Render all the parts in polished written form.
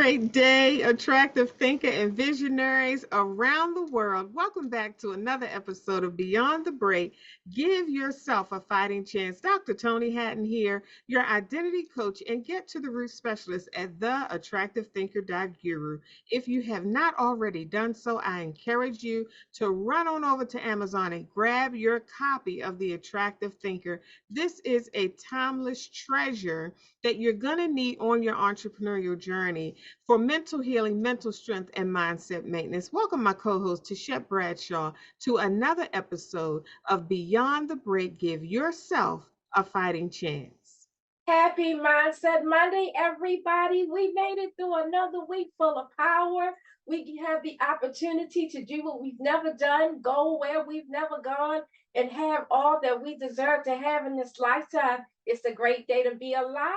great day, attractive thinker and visionaries around the world. Welcome back to another episode of Beyond the Break. Give yourself a fighting chance. Dr. Toni Hatton here, your identity coach and get to the root specialist at the Attractive Thinker Guru. If you have not already done so, I encourage you to run on over to Amazon and grab your copy of The Attractive Thinker. This is a timeless treasure that you're going to need on your entrepreneurial journey for mental healing, mental strength, and mindset maintenance. Welcome, my co-host, Tichet Bradshaw, to another episode of Beyond the Break. Give yourself a fighting chance. Happy Mindset Monday, everybody. We made it through another week full of power. We have the opportunity to do what we've never done, go where we've never gone, and have all that we deserve to have in this lifetime. It's a great day to be alive.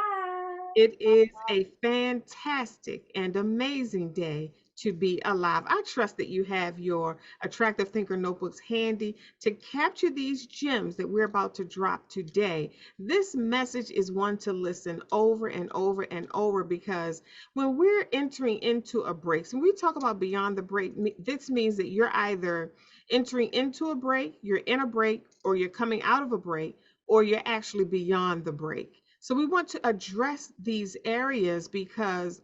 It is a fantastic and amazing day to be alive. I trust that you have your Attractive Thinker notebooks handy to capture these gems that we're about to drop today. This message is one to listen over and over and over because when we're entering into a break, so when we talk about beyond the break, this means that you're either entering into a break, you're in a break, or you're coming out of a break, or you're actually beyond the break. So we want to address these areas because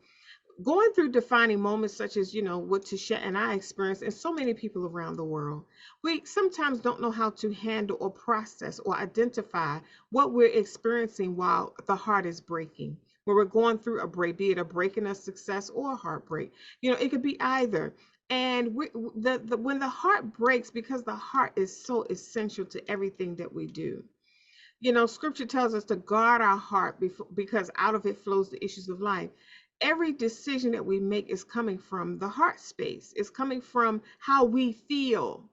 going through defining moments such as, what Tisha and I experienced and so many people around the world, we sometimes don't know how to handle or process or identify what we're experiencing while the heart is breaking. When we're going through a break, be it a break in a success or a heartbreak, it could be either. And when the heart breaks, because the heart is so essential to everything that we do. Scripture tells us to guard our heart because out of it flows the issues of life. Every decision that we make is coming from the heart space. It's coming from how we feel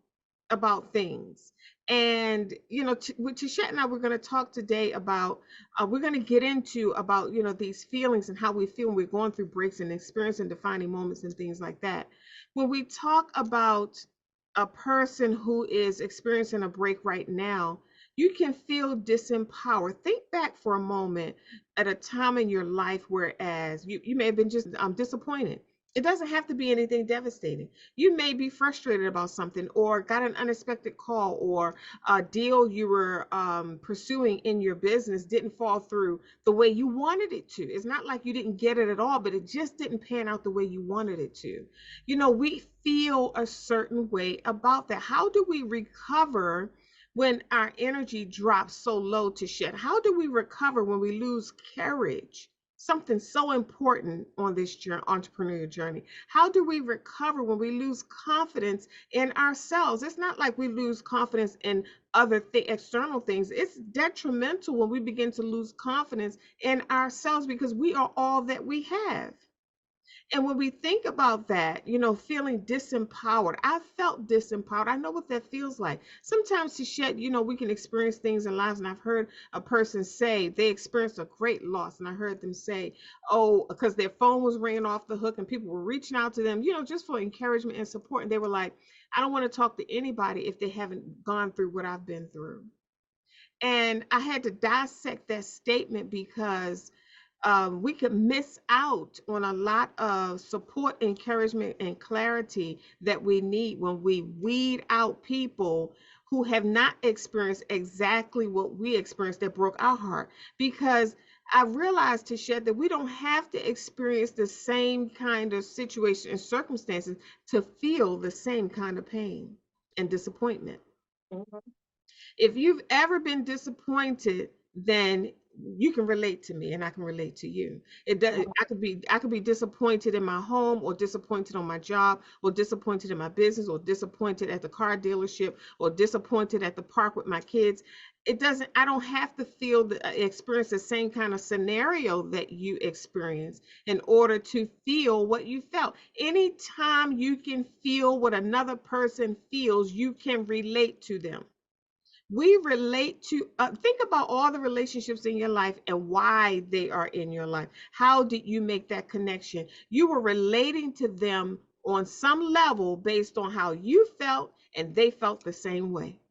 about things. And, with Tishette and I, we're going to talk today about, we're going to get into about, these feelings and how we feel when we're going through breaks and experiencing defining moments and things like that. When we talk about a person who is experiencing a break right now, you can feel disempowered. Think back for a moment at a time in your life whereas you may have been just disappointed. It doesn't have to be anything devastating. You may be frustrated about something or got an unexpected call or a deal you were pursuing in your business didn't fall through the way you wanted it to. It's not like you didn't get it at all, but it just didn't pan out the way you wanted it to. We feel a certain way about that. How do we recover when our energy drops so low to shed? How do we recover when we lose courage? Something so important on this entrepreneurial journey. How do we recover when we lose confidence in ourselves? It's not like we lose confidence in other external things. It's detrimental when we begin to lose confidence in ourselves because we are all that we have. And when we think about that, feeling disempowered, I felt disempowered. I know what that feels like. Sometimes to shed, we can experience things in lives. And I've heard a person say they experienced a great loss. And I heard them say, oh, because their phone was ringing off the hook and people were reaching out to them, just for encouragement and support. And they were like, I don't want to talk to anybody if they haven't gone through what I've been through. And I had to dissect that statement because we could miss out on a lot of support, encouragement, and clarity that we need when we weed out people who have not experienced exactly what we experienced that broke our heart. Because I realized, to shed, that we don't have to experience the same kind of situation and circumstances to feel the same kind of pain and disappointment. Mhm. If you've ever been disappointed, then you can relate to me and I can relate to you. It does. I could be disappointed in my home or disappointed on my job or disappointed in my business or disappointed at the car dealership or disappointed at the park with my kids. I don't have to experience the same kind of scenario that you experience in order to feel what you felt. Anytime you can feel what another person feels, you can relate to them. We relate to, think about all the relationships in your life and why they are in your life. How did you make that connection? You were relating to them on some level based on how you felt, and they felt the same way.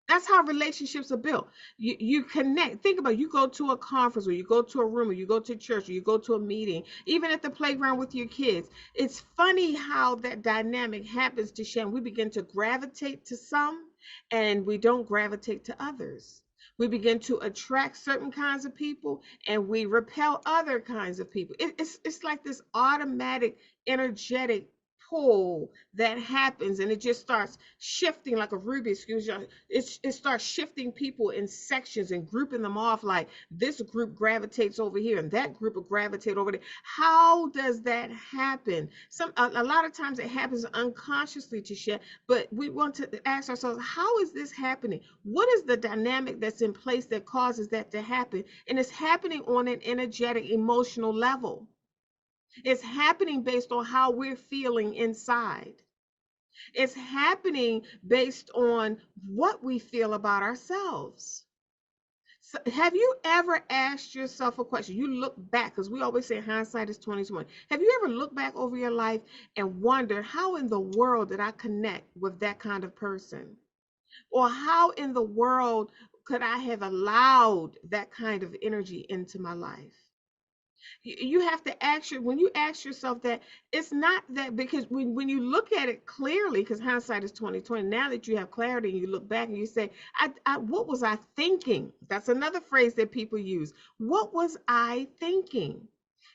That's how relationships are built. You connect. Think about it. You go to a conference, or you go to a room, or you go to church, or you go to a meeting, even at the playground with your kids. It's funny how that dynamic happens to Shem. We begin to gravitate to some, and we don't gravitate to others. We begin to attract certain kinds of people, and we repel other kinds of people. It's like this automatic, energetic pull that happens, and it just starts shifting like a Rubik's cube. It starts shifting people in sections and grouping them off, like this group gravitates over here and that group will gravitate over there. How does that happen? A lot of times it happens unconsciously, to share, but we want to ask ourselves, how is this happening? What is the dynamic that's in place that causes that to happen? And it's happening on an energetic, emotional level. It's happening based on how we're feeling inside. It's happening based on what we feel about ourselves. So have you ever asked yourself a question? You look back, because we always say hindsight is 2020. Have you ever looked back over your life and wondered, how in the world did I connect with that kind of person? Or how in the world could I have allowed that kind of energy into my life? You have to ask when you ask yourself that, it's not that, because when you look at it clearly, because hindsight is 2020, now that you have clarity and you look back and you say, what was I thinking? That's another phrase that people use. What was I thinking?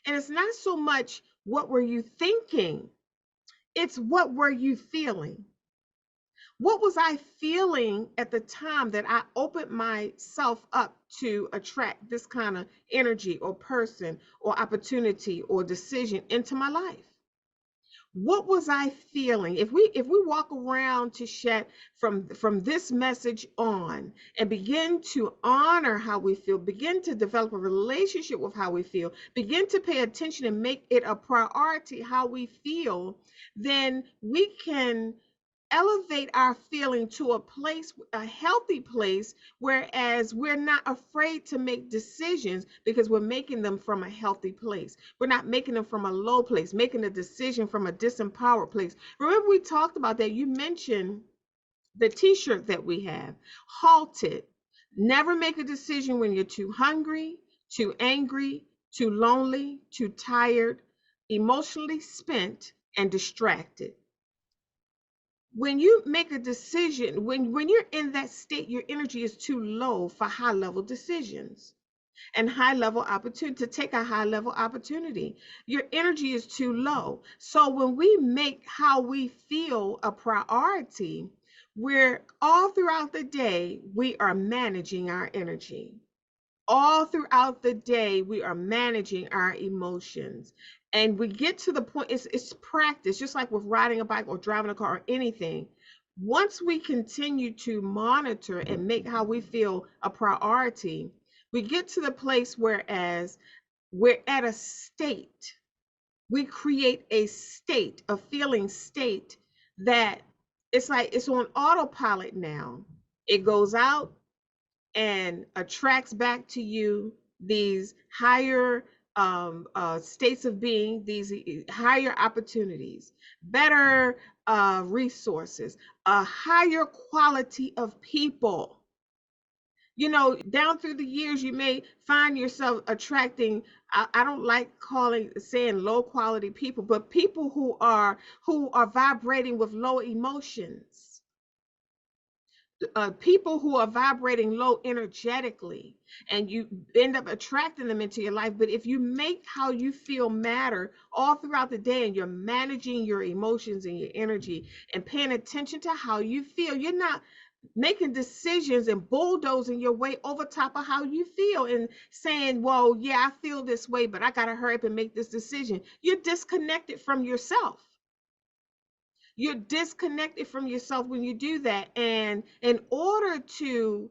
And it's not so much what were you thinking, it's what were you feeling. What was I feeling at the time that I opened myself up to attract this kind of energy or person or opportunity or decision into my life? What was I feeling? If we walk around, to shed from this message on, and begin to honor how we feel, begin to develop a relationship with how we feel, begin to pay attention and make it a priority how we feel, then we can elevate our feeling to a place, a healthy place, whereas we're not afraid to make decisions because we're making them from a healthy place. We're not making them from a low place, making a decision from a disempowered place. Remember, we talked about that. You mentioned the t-shirt that we have, halted. Never make a decision when you're too hungry, too angry, too lonely, too tired, emotionally spent, and distracted. When you make a decision, when you're in that state, your energy is too low for high level decisions and high level opportunity, to take a high level opportunity. Your energy is too low. So when we make how we feel a priority, we're all throughout the day, we are managing our energy. All throughout the day, we are managing our emotions, and we get to the point, it's practice, just like with riding a bike or driving a car or anything. Once we continue to monitor and make how we feel a priority, we get to the place whereas we're at a state, we create a state, a feeling state, that it's like it's on autopilot now. It goes out and attracts back to you these higher states of being, these higher opportunities, better resources, a higher quality of people. Down through the years, you may find yourself attracting, I don't like saying low quality people, but people who are vibrating with low emotions, people who are vibrating low energetically, and you end up attracting them into your life. But if you make how you feel matter all throughout the day, and you're managing your emotions and your energy and paying attention to how you feel, you're not making decisions and bulldozing your way over top of how you feel and saying, well, yeah, I feel this way, but I got to hurry up and make this decision. You're disconnected from yourself. You're disconnected from yourself when you do that. And in order to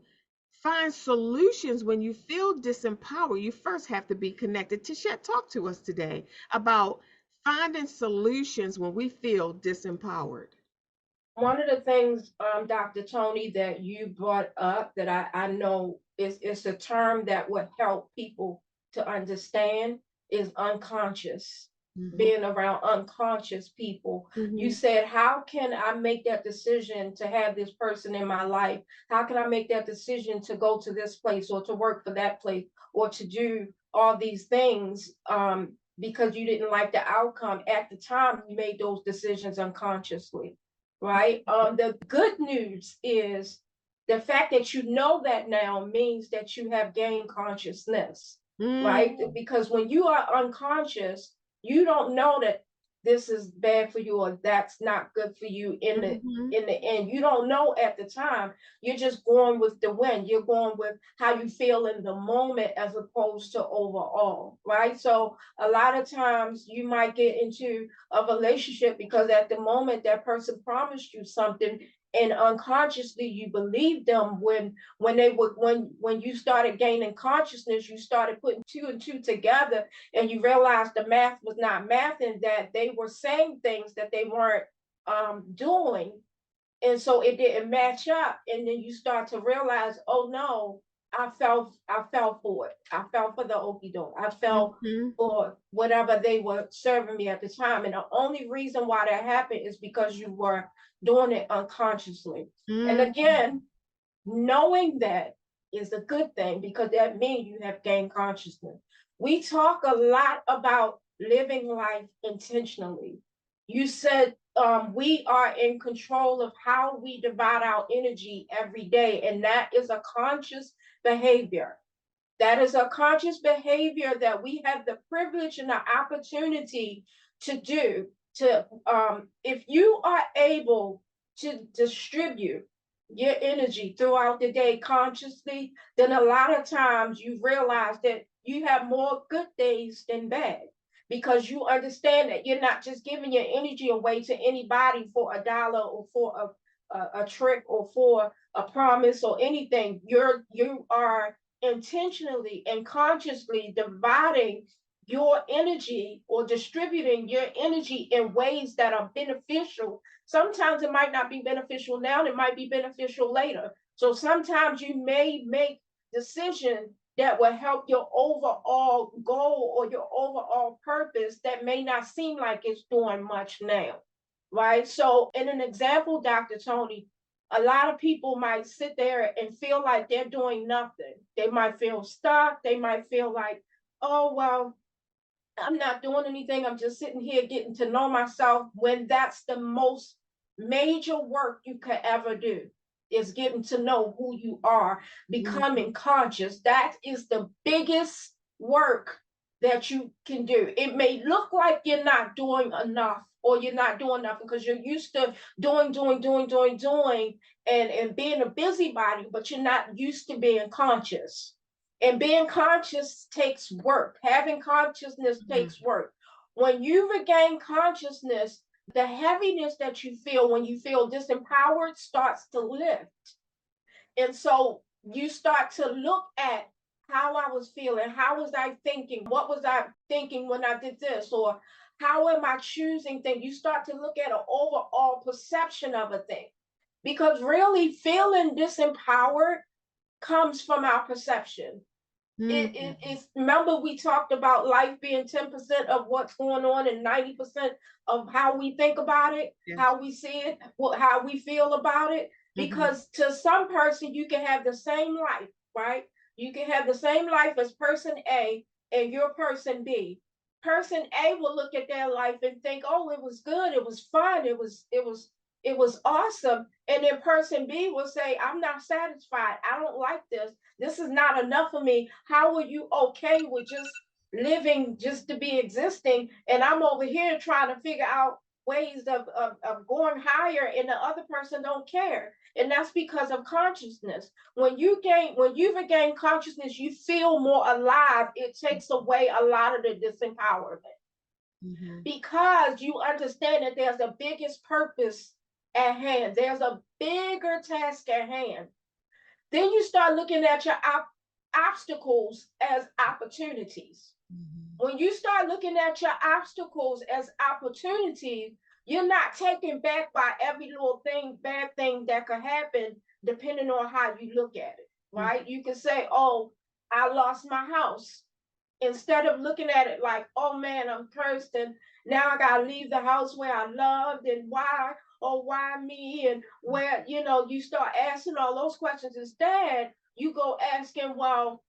find solutions when you feel disempowered, you first have to be connected. Tichet, talk to us today about finding solutions when we feel disempowered. One of the things, Dr. Toni, that you brought up that I know is a term that would help people to understand is unconscious. Mhm. being around unconscious people. You Mhm. said, how can I make that decision to have this person in my life? How can I make that decision to go to this place or to work for that place or to do all these things, because you didn't like the outcome at the time you made those decisions unconsciously, right? The good news is the fact that you know that now means that you have gained consciousness, right? Mm. Because when you are unconscious, you don't know that this is bad for you or that's not good for you Mhm. in the end. You don't know at the time. You're just going with the wind. You're going with how you feel in the moment as opposed to overall, right? So a lot of times you might get into a relationship because at the moment that person promised you something and unconsciously you believe them. When you started gaining consciousness, you started putting two and two together, and you realized the math was not math, and that they were saying things that they weren't doing, and so it didn't match up. And then you start to realize, oh no, I fell for it. I fell for the okie doke. I fell Mhm. for whatever they were serving me at the time. And the only reason why that happened is because you were doing it unconsciously. And Mm. again, knowing that is a good thing because that means you have gained consciousness. We talk a lot about living life intentionally. You said we are in control of how we divide our energy every day, and that is a conscious behavior. That is a conscious behavior that we have the privilege and the opportunity to do. To if you are able to distribute your energy throughout the day consciously, then a lot of times you realize that you have more good days than bad because you understand that you're not just giving your energy away to anybody for $1 or for a trick or for a promise or anything. You are intentionally and consciously dividing your energy or distributing your energy in ways that are beneficial. Sometimes it might not be beneficial now, it might be beneficial later. So sometimes you may make decisions that will help your overall goal or your overall purpose that may not seem like it's doing much now, right? So in an example, Dr. Toni, a lot of people might sit there and feel like they're doing nothing. They might feel stuck. They might feel like, oh, well, I'm not doing anything. I'm just sitting here getting to know myself, when that's the most major work you could ever do, is getting to know who you are, becoming Mhm. conscious. That is the biggest work that you can do. It may look like you're not doing enough or you're not doing enough because you're used to doing and being a busybody, but you're not used to being conscious. And being conscious takes work. Having consciousness Mhm. takes work. When you regain consciousness, the heaviness that you feel when you feel disempowered starts to lift. And so you start to look at how I was feeling, how was I thinking, what was I thinking when I did this, or how am I choosing things? You start to look at an overall perception of a thing. Because really feeling disempowered comes from our perception. Mhm. It's, remember we talked about life being 10% of what's going on and 90% of how we think about it, Yes. how we see it, how we feel about it. Mhm. Because to some person you can have the same life, right? You can have the same life as person A and your person B. Person A will look at their life and think, oh, it was good, it was fun, it was awesome. And then person B will say, I'm not satisfied, I don't like this is not enough for me. How are you okay with just living just to be existing? And I'm over here trying to figure out ways of going higher, and the other person don't care. And that's because of consciousness. When you regain consciousness, you feel more alive. It takes away a lot of the disempowerment Mhm. because you understand that there's a biggest purpose at hand. There's a bigger task at hand. Then you start looking at your obstacles as opportunities. Mhm. When you start looking at your obstacles as opportunities, you're not taken back by every little thing, bad thing that could happen, depending on how you look at it, Mhm. right? You can say, oh, I lost my house. instead of looking at it like, oh man, I'm cursed and now I gotta leave the house where I loved, and why, or why me, and where, you start asking all those questions. Instead, you go asking, well,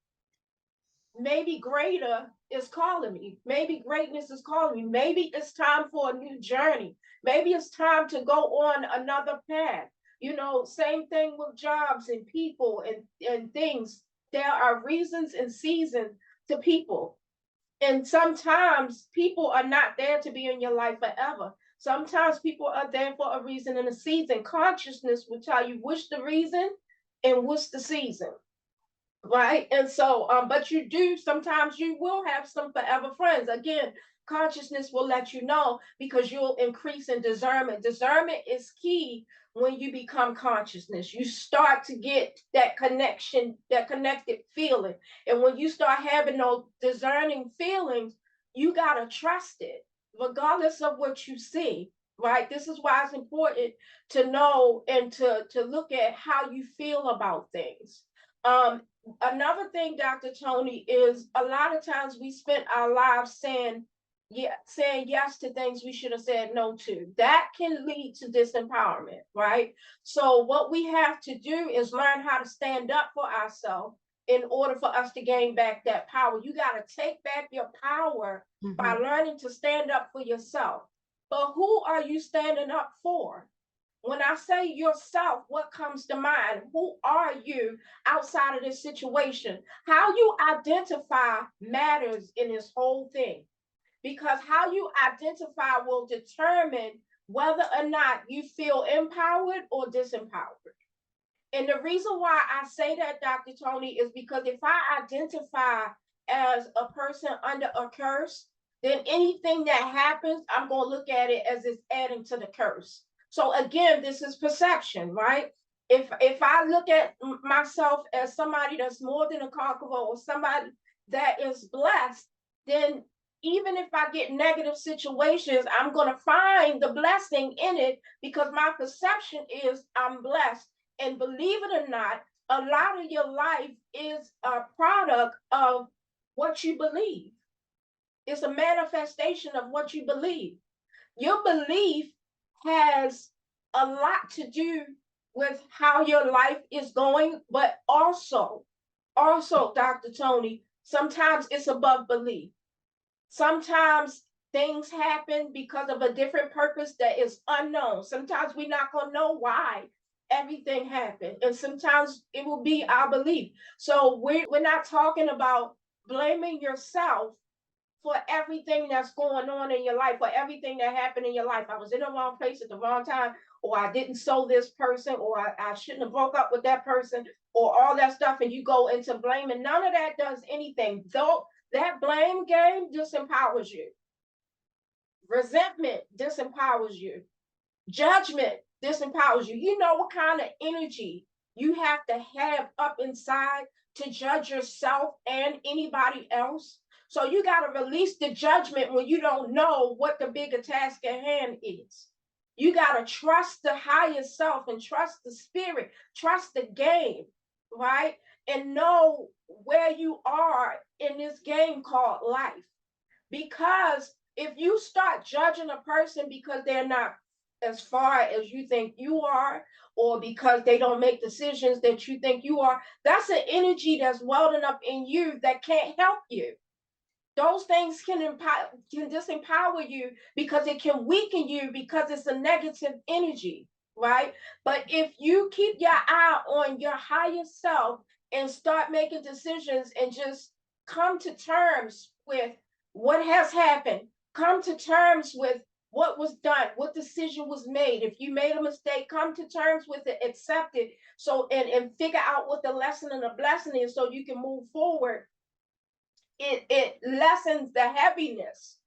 maybe greater is calling me. Maybe greatness is calling me. Maybe it's time for a new journey. Maybe it's time to go on another path. Same thing with jobs and people and things. There are reasons and seasons to people. And sometimes people are not there to be in your life forever. Sometimes people are there for a reason and a season. Consciousness will tell you what's the reason and what's the season. Right. And so, but sometimes you will have some forever friends. Again, consciousness will let you know, because you'll increase in discernment. Discernment is key when you become consciousness. You start to get that connection, that connected feeling. And when you start having those discerning feelings, you got to trust it, regardless of what you see. Right. This is why it's important to know and to look at how you feel about things. Another thing, Dr. Toni, is a lot of times we spend our lives saying yes to things we should have said no to. That can lead to disempowerment, right? So what we have to do is learn how to stand up for ourselves in order for us to gain back that power. You got to take back your power by learning to stand up for yourself. But who are you standing up for? When I say yourself, what comes to mind? Who are you outside of this situation? How you identify matters in this whole thing, because how you identify will determine whether or not you feel empowered or disempowered. And the reason why I say that, Dr. Toni, is because if I identify as a person under a curse, then anything that happens, I'm going to look at it as it's adding to the curse. So again, this is perception, right? If I look at myself as somebody that's more than a conqueror, or somebody that is blessed, then even if I get negative situations, I'm going to find the blessing in it, because my perception is I'm blessed. And believe it or not, a lot of your life is a product of what you believe. It's a manifestation of what you believe. Your belief has a lot to do with how your life is going, but also, Dr. Toni, sometimes it's above belief. Sometimes things happen because of a different purpose that is unknown. Sometimes we're not going to know why everything happened. And sometimes it will be our belief. So we're not talking about blaming yourself for everything that's going on in your life, for everything that happened in your life. I was in the wrong place at the wrong time, or I didn't sow this person, or I shouldn't have broke up with that person, or all that stuff, and you go into blaming. None of that does anything. Though that blame game disempowers you. Resentment disempowers you. Judgment disempowers you. You know what kind of energy you have to have up inside to judge yourself and anybody else. So you got to release the judgment when you don't know what the bigger task at hand is. You got to trust the higher self and trust the spirit, trust the game, right? And know where you are in this game called life. Because if you start judging a person because they're not as far as you think you are, or because they don't make decisions that you think you are, that's an energy that's welding up in you that can't help you. Those things can disempower you, because it can weaken you, because it's a negative energy, right? But if you keep your eye on your higher self and start making decisions and just come to terms with what has happened, come to terms with what was done, what decision was made. If you made a mistake, come to terms with it, accept it, so and figure out what the lesson and the blessing is, so you can move forward. It lessens the heaviness.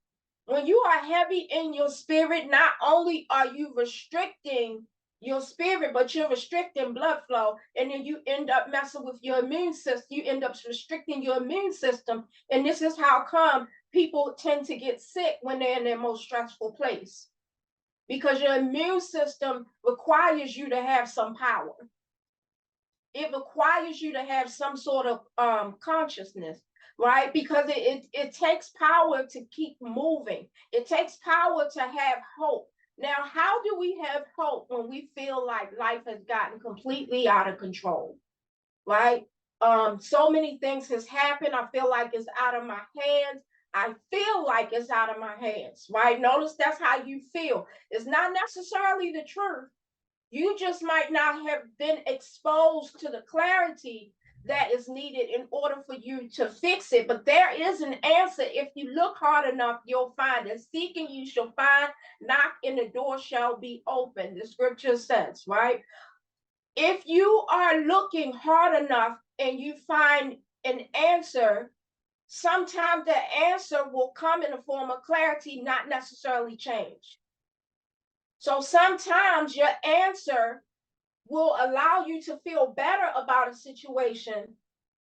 When you are heavy in your spirit, not only are you restricting your spirit, but you're restricting blood flow, and then you end up messing with your immune system. You end up restricting your immune system, and this is how come people tend to get sick when they're in their most stressful place, because your immune system requires you to have some power. It requires you to have some sort of consciousness. right? Because it takes power to keep moving. It takes power to have hope. Now, how do we have hope when we feel like life has gotten completely out of control, right? So many things has happened. I feel like it's out of my hands. I feel like it's out of my hands, right? Notice that's how you feel. It's not necessarily the truth. You just might not have been exposed to the clarity that is needed in order for you to fix it. But there is an answer. If you look hard enough, you'll find it. Seeking you shall find, knock and the door shall be open. The scripture says, right? If you are looking hard enough and you find an answer, sometimes the answer will come in the form of clarity, not necessarily change. So sometimes your answer will allow you to feel better about a situation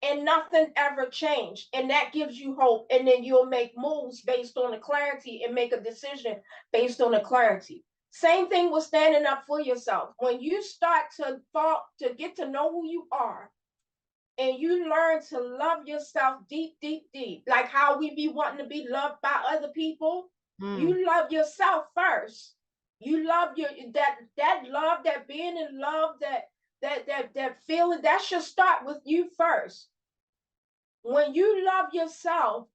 and nothing ever changed. And that gives you hope. And then you'll make moves based on the clarity and make a decision based on the clarity. Same thing with standing up for yourself. When you start to get to know who you are and you learn to love yourself deep, deep, deep, like how we be wanting to be loved by other people, you love yourself first. You love that love, that being in love, that feeling, that should start with you first. When you love yourself,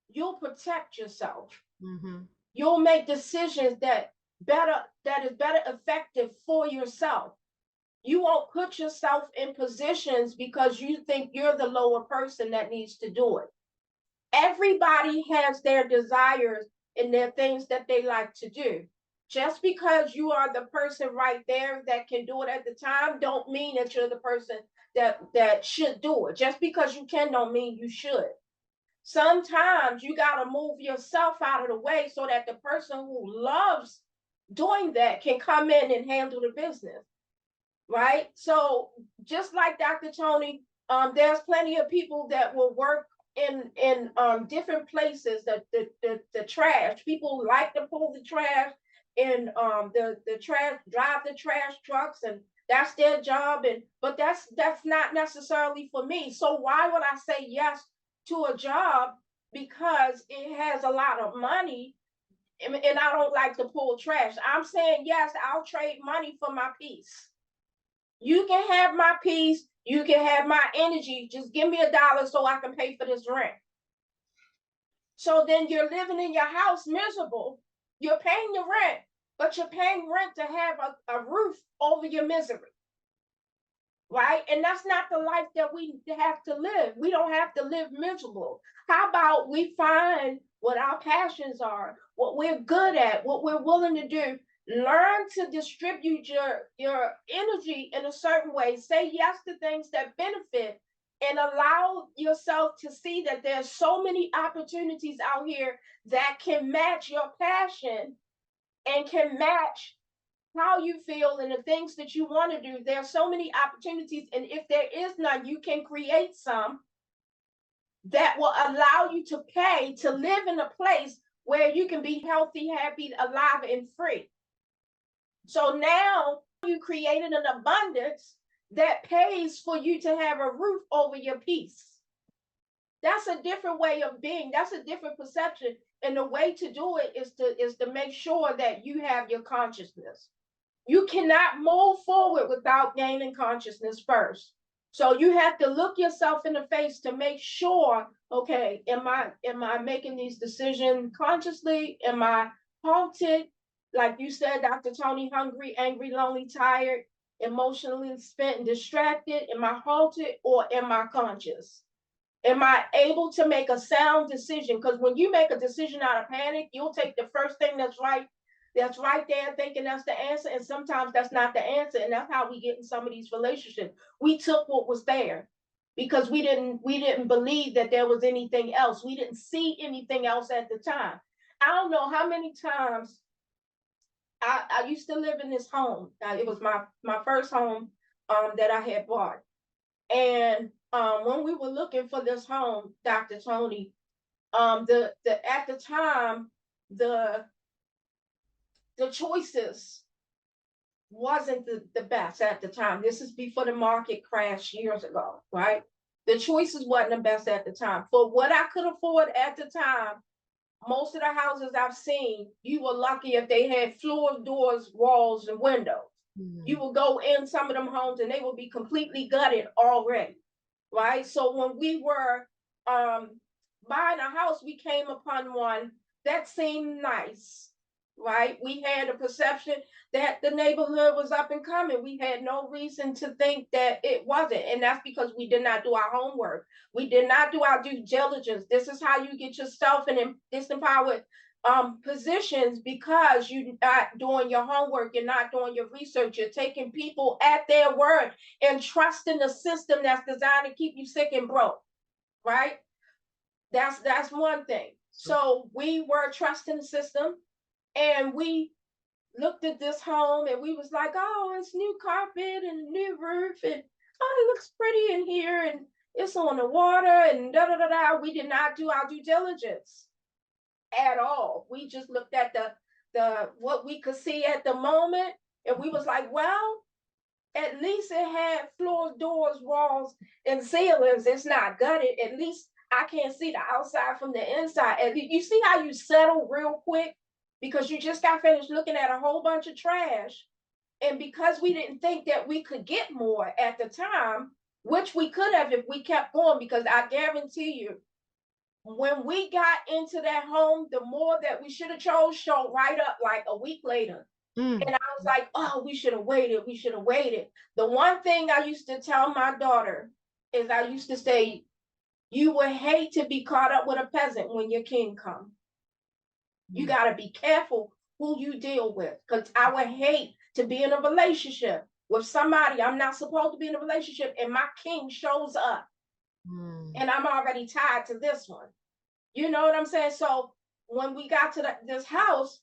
you'll protect yourself. Mm-hmm. You'll make decisions that is better effective for yourself. You won't put yourself in positions because you think you're the lower person that needs to do it. Everybody has their desires and their things that they like to do. Just because you are the person right there that can do it at the time, don't mean that you're the person that should do it. Just because you can don't mean you should. Sometimes you got to move yourself out of the way so that the person who loves doing that can come in and handle the business, right? So just like Dr. Toni, there's plenty of people that will work in different places. The trash, people like to pull the trash, and the trash, drive the trash trucks, and that's their job. And but that's not necessarily for me. So why would I say yes to a job because it has a lot of money and I don't like to pull trash? I'm saying yes, I'll trade money for my peace. You can have my peace. You can have my energy. Just give me $1 so I can pay for this rent. So then you're living in your house miserable. You're paying the rent, but you're paying rent to have a roof over your misery. Right? And that's not the life that we have to live. We don't have to live miserable. How about we find what our passions are, what we're good at, what we're willing to do? Learn to distribute your energy in a certain way. Say yes to things that benefit and allow yourself to see that there's so many opportunities out here that can match your passion and can match how you feel and the things that you want to do. There are so many opportunities, and if there is none, you can create some that will allow you to pay to live in a place where you can be healthy, happy, alive, and free. So now you created an abundance that pays for you to have a roof over your peace. That's a different way of being. That's a different perception. And the way to do it is to make sure that you have your consciousness. You cannot move forward without gaining consciousness first. So you have to look yourself in the face to make sure, okay, am I making these decisions consciously? Am I halted? Like you said, Dr. Toni, hungry, angry, lonely, tired, emotionally spent and distracted? Am I halted or am I conscious? Am I able to make a sound decision? Because when you make a decision out of panic, you'll take the first thing that's right there, thinking that's the answer. And sometimes that's not the answer. And that's how we get in some of these relationships. We took what was there because we didn't believe that there was anything else. We didn't see anything else at the time. I don't know how many times I used to live in this home. It was my first home that I had bought. And when we were looking for this home, Dr. Toni, the at the time the choices wasn't the best at the time. This is before the market crashed years ago, right? The choices wasn't the best at the time. For what I could afford at the time, most of the houses I've seen, you were lucky if they had floors, doors, walls, and windows. You will go in some of them homes and they will be completely gutted already, right? So when we were buying a house, we came upon one that seemed nice, right? We had a perception that the neighborhood was up and coming. We had no reason to think that it wasn't. And that's because we did not do our homework. We did not do our due diligence. This is how you get yourself in disempowered positions, because you're not doing your homework, you're not doing your research, you're taking people at their word and trusting the system that's designed to keep you sick and broke, right? That's one thing. So we were trusting the system, and we looked at this home and we was like, oh, it's new carpet and new roof, and oh, it looks pretty in here, and it's on the water, and da da da da. We did not do our due diligence at all. We just looked at the what we could see at the moment, and we was like, well, at least it had floors, doors, walls, and ceilings. It's not gutted. At least I can't see the outside from the inside. And you see how you settle real quick because you just got finished looking at a whole bunch of trash. And because we didn't think that we could get more at the time, which we could have if we kept going, because I guarantee you, when we got into that home, the more that we should have chose showed right up like a week later. And I was like, oh, we should have waited. We should have waited. The one thing I used to tell my daughter is I used to say, you would hate to be caught up with a peasant when your king comes. You got to be careful who you deal with, because I would hate to be in a relationship with somebody I'm not supposed to be in a relationship, and my king shows up and I'm already tied to this one. You know what I'm saying? So when we got to this house,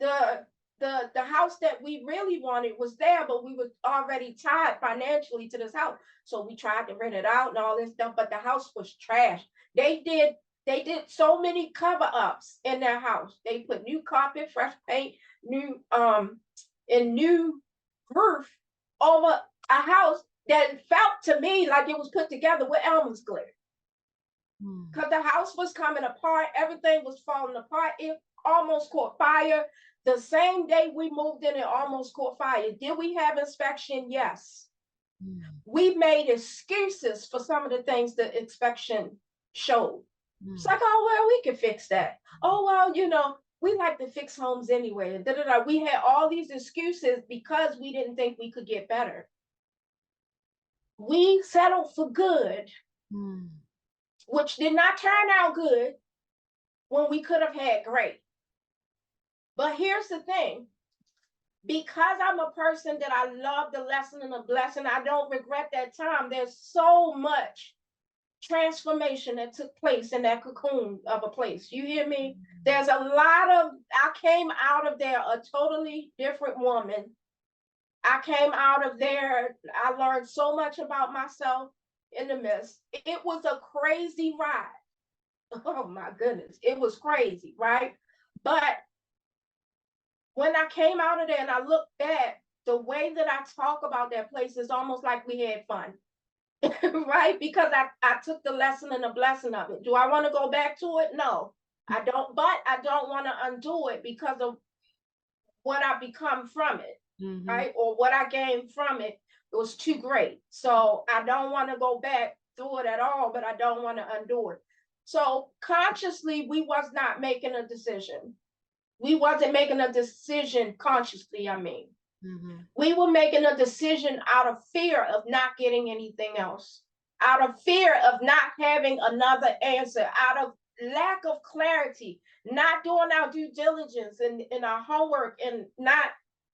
the house that we really wanted was there, but we were already tied financially to this house. So we tried to rent it out and all this stuff, but the house was trash. They did so many cover-ups in their house. They put new carpet, fresh paint, new and new roof over a house that felt to me like it was put together with Elmer's glue. Because the house was coming apart, everything was falling apart. It almost caught fire. The same day we moved in, it almost caught fire. Did we have inspection? Yes. We made excuses for some of the things the inspection showed. It's like, oh, well, we can fix that. Oh, well, we like to fix homes anyway. Da, da, da. We had all these excuses because we didn't think we could get better. We settled for good, which did not turn out good when we could have had great. But here's the thing. Because I'm a person that I love the lesson and the blessing, I don't regret that time. There's so much transformation that took place in that cocoon of a place. You hear me? There's a lot of, I came out of there a totally different woman. I came out of there, I learned so much about myself in the midst. It was a crazy ride. Oh my goodness, it was crazy, right? But when I came out of there and I look back, the way that I talk about that place is almost like we had fun. Right? Because I took the lesson and the blessing of it. Do I want to go back to it? No, I don't, but I don't want to undo it because of what I become from it, right? Or what I gained from it. It was too great. So I don't want to go back through it at all, but I don't want to undo it. So consciously, we was not making a decision. We wasn't making a decision consciously, I mean. We were making a decision out of fear of not getting anything else, out of fear of not having another answer, out of lack of clarity, not doing our due diligence and our homework, and not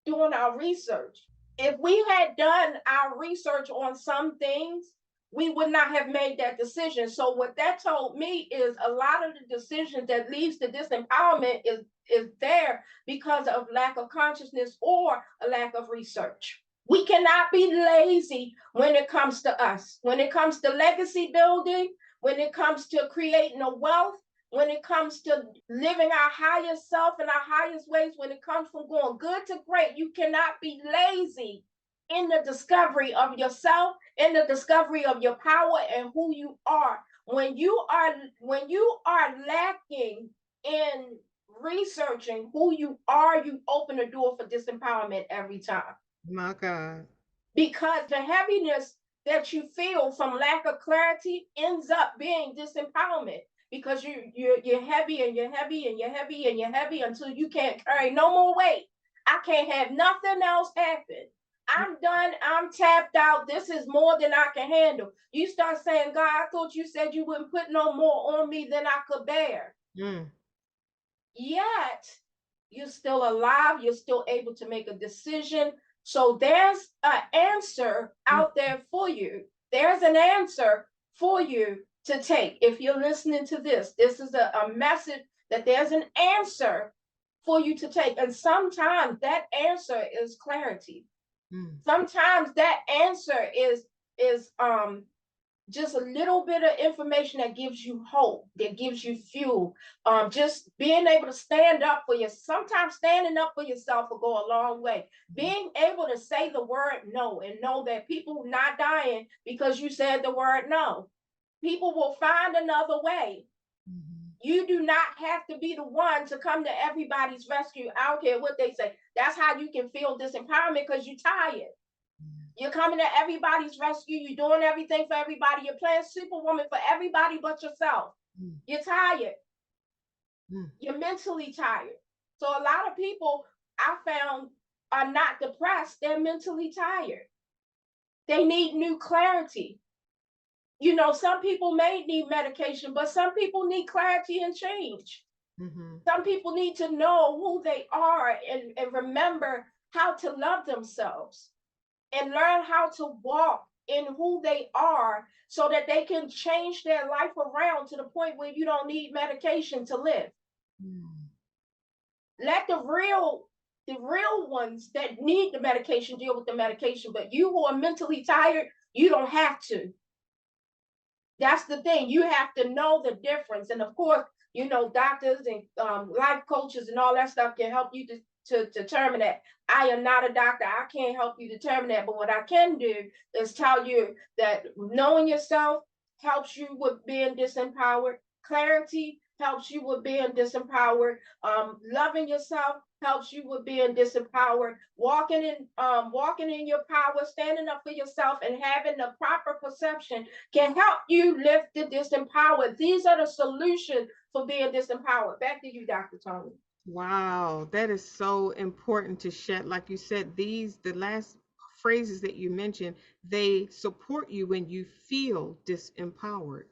doing our research. If we had done our research on some things, we would not have made that decision. So what that told me is a lot of the decisions that leads to disempowerment is there because of lack of consciousness or a lack of research. We cannot be lazy when it comes to us. When it comes to legacy building, when it comes to creating a wealth, when it comes to living our highest self and our highest ways, when it comes from going good to great, you cannot be lazy in the discovery of yourself, in the discovery of your power and who you are. When you are lacking in researching who you are, you open the door for disempowerment every time. My God. Because the heaviness that you feel from lack of clarity ends up being disempowerment, because you're heavy and you're heavy and you're heavy and you're heavy until you can't carry no more weight. I can't have nothing else happen. I'm done. I'm tapped out. This is more than I can handle. You start saying, God, I thought you said you wouldn't put no more on me than I could bear. Mm. Yet you're still alive, you're still able to make a decision. So there's an answer Mm. out there for you. There's an answer for you to take. If you're listening to this is a message that there's an answer for you to take. And sometimes that answer is clarity. Mm. Sometimes that answer is just a little bit of information that gives you hope, that gives you fuel. Just being able to stand up for yourself. Sometimes standing up for yourself will go a long way. Being able to say the word no and know that people are not dying because you said the word no. People will find another way. Mm-hmm. You do not have to be the one to come to everybody's rescue. I don't care what they say. That's how you can feel disempowerment, because you're tired. You're coming to everybody's rescue. You're doing everything for everybody. You're playing Superwoman for everybody but yourself. Mm. You're tired. Mm. You're mentally tired. So a lot of people I found are not depressed. They're mentally tired. They need new clarity. Some people may need medication, but some people need clarity and change. Mm-hmm. Some people need to know who they are and remember how to love themselves and learn how to walk in who they are so that they can change their life around to the point where you don't need medication to live. Mm. Let the real ones that need the medication deal with the medication, but you who are mentally tired, you don't have to. That's the thing. You have to know the difference. And of course, doctors and life coaches and all that stuff can help you to determine that. I am not a doctor. I can't help you determine that. But what I can do is tell you that knowing yourself helps you with being disempowered. Clarity helps you with being disempowered. Loving yourself helps you with being disempowered. Walking in your power, standing up for yourself, and having the proper perception can help you lift the disempowered. These are the solutions for being disempowered. Back to you, Dr. Toni. Wow, that is so important to shed. Like you said, the last phrases that you mentioned, they support you when you feel disempowered.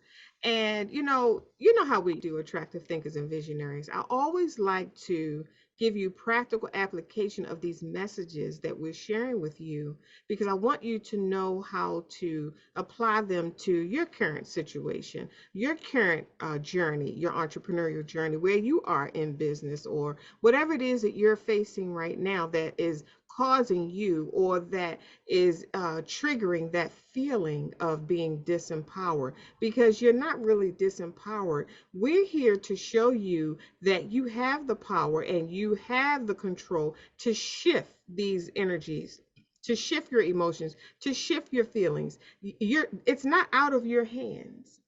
And you know how we do attractive thinkers and visionaries. I always like to give you practical application of these messages that we're sharing with you, because I want you to know how to apply them to your current situation, your current journey, your entrepreneurial journey, where you are in business, or whatever it is that you're facing right now that is causing you, or that is triggering that feeling of being disempowered, because you're not really disempowered. We're here to show you that you have the power and you have the control to shift these energies, to shift your emotions, to shift your feelings. It's not out of your hands.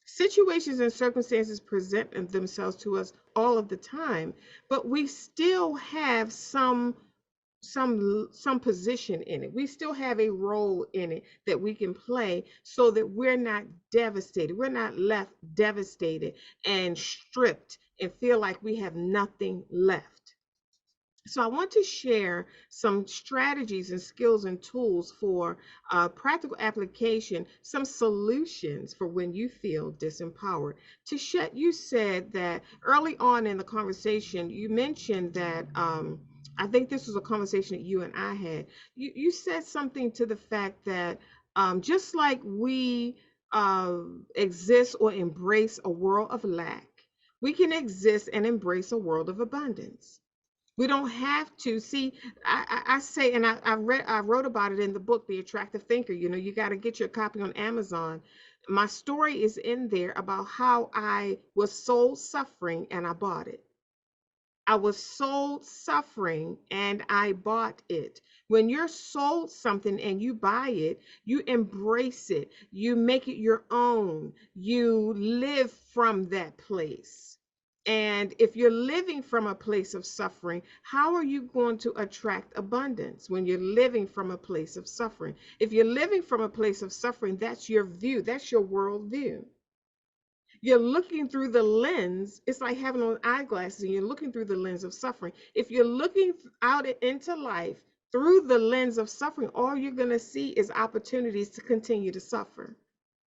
Situations and circumstances present themselves to us all of the time, but we still have some position in it. We still have a role in it that we can play, so that we're not devastated. We're not left devastated and stripped and feel like we have nothing left. So I want to share some strategies and skills and tools for practical application, some solutions for when you feel disempowered. Tishet, you said that early on in the conversation, you mentioned that, I think this was a conversation that you and I had. You said something to the fact that just like we exist or embrace a world of lack, we can exist and embrace a world of abundance. We don't have to see. I say, and I wrote about it in the book, The Attractive Thinker. You got to get your copy on Amazon. My story is in there about how I was soul suffering and I bought it. I was sold suffering and I bought it. When you're sold something and you buy it, you embrace it, you make it your own, you live from that place. And if you're living from a place of suffering, how are you going to attract abundance when you're living from a place of suffering? If you're living from a place of suffering, that's your view, that's your worldview. You're looking through the lens. It's like having on eyeglasses and you're looking through the lens of suffering. If you're looking out into life through the lens of suffering, all you're going to see is opportunities to continue to suffer.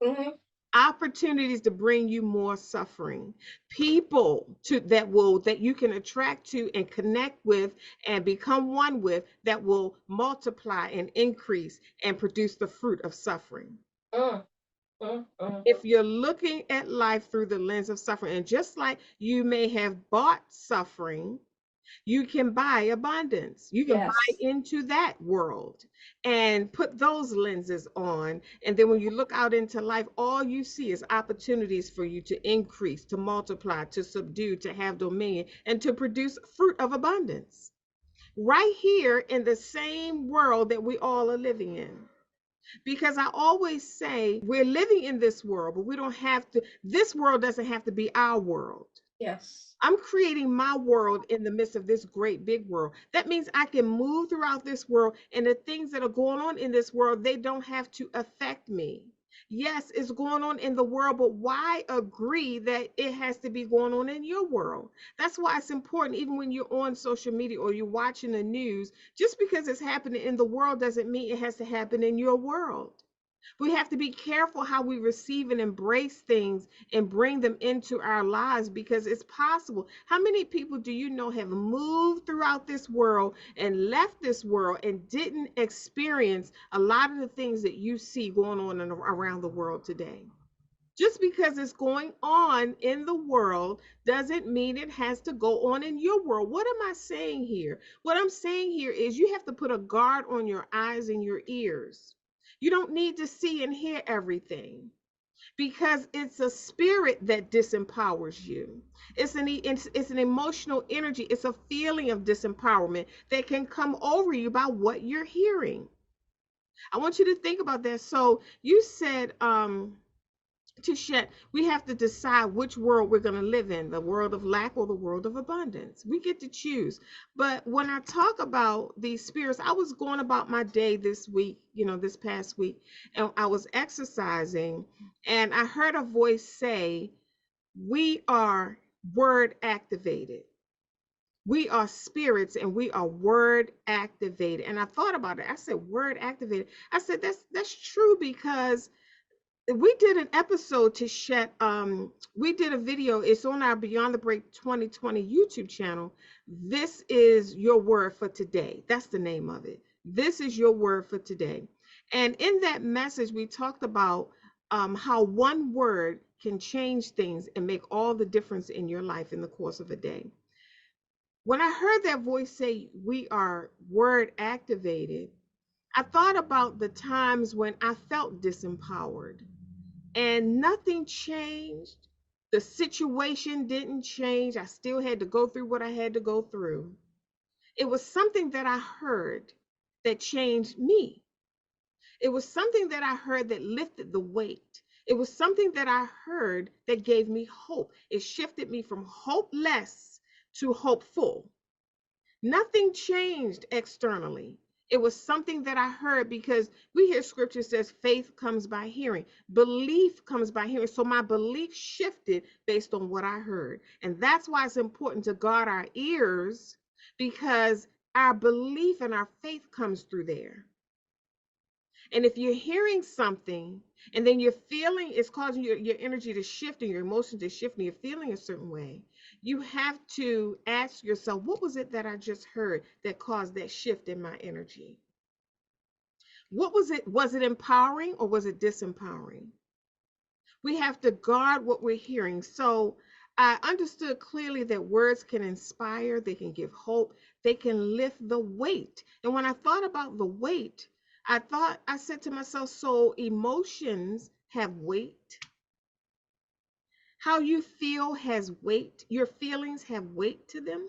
Mm-hmm. Opportunities to bring you more suffering, people that you can attract to and connect with and become one with, that will multiply and increase and produce the fruit of suffering. Mm, mm, mm. If you're looking at life through the lens of suffering, and just like you may have bought suffering, you can buy abundance. You can buy Yes. into that world and put those lenses on. And then when you look out into life, all you see is opportunities for you to increase, to multiply, to subdue, to have dominion, and to produce fruit of abundance. Right here in the same world that we all are living in. Because I always say we're living in this world, but we don't have to, this world doesn't have to be our world. Yes. I'm creating my world in the midst of this great big world. That means I can move throughout this world, and the things that are going on in this world, they don't have to affect me. Yes, it's going on in the world, but why agree that it has to be going on in your world? That's why it's important, even when you're on social media or you're watching the news, just because it's happening in the world doesn't mean it has to happen in your world. We have to be careful how we receive and embrace things and bring them into our lives, because it's possible. How many people do you know have moved throughout this world and left this world and didn't experience a lot of the things that you see going on around the world today? Just because it's going on in the world doesn't mean it has to go on in your world. What am I saying here? What I'm saying here is you have to put a guard on your eyes and your ears. You don't need to see and hear everything, because it's a spirit that disempowers you. It's an emotional energy. It's a feeling of disempowerment that can come over you by what you're hearing. I want you to think about that. So you said, Tichet, we have to decide which world we're going to live in, the world of lack or the world of abundance. We get to choose. But when I talk about these spirits, I was going about my day this week, this past week, and I was exercising, and I heard a voice say, we are word activated. We are spirits and we are word activated. And I thought about it. I said, word activated. I said, that's true, because we did an episode to shed we did a video. It's on our Beyond the Break 2020 YouTube channel. This is your word for today. That's the name of it. This is your word for today. And in that message, we talked about how one word can change things and make all the difference in your life in the course of a day. When I heard that voice say we are word activated, I thought about the times when I felt disempowered and nothing changed. The situation didn't change. I still had to go through what I had to go through. It was something that I heard that changed me. It was something that I heard that lifted the weight. It was something that I heard that gave me hope. It shifted me from hopeless to hopeful. Nothing changed externally. It was something that I heard, because we hear scripture says faith comes by hearing, belief comes by hearing. So my belief shifted based on what I heard. And that's why it's important to guard our ears, because our belief and our faith comes through there. And if you're hearing something and then you're feeling it's causing your energy to shift and your emotions to shift and you're feeling a certain way, you have to ask yourself, what was it that I just heard that caused that shift in my energy? What was it? Was it empowering or was it disempowering? We have to guard what we're hearing. So I understood clearly that words can inspire, they can give hope, they can lift the weight. And when I thought about the weight, I said to myself, so emotions have weight. How you feel has weight. Your feelings have weight to them.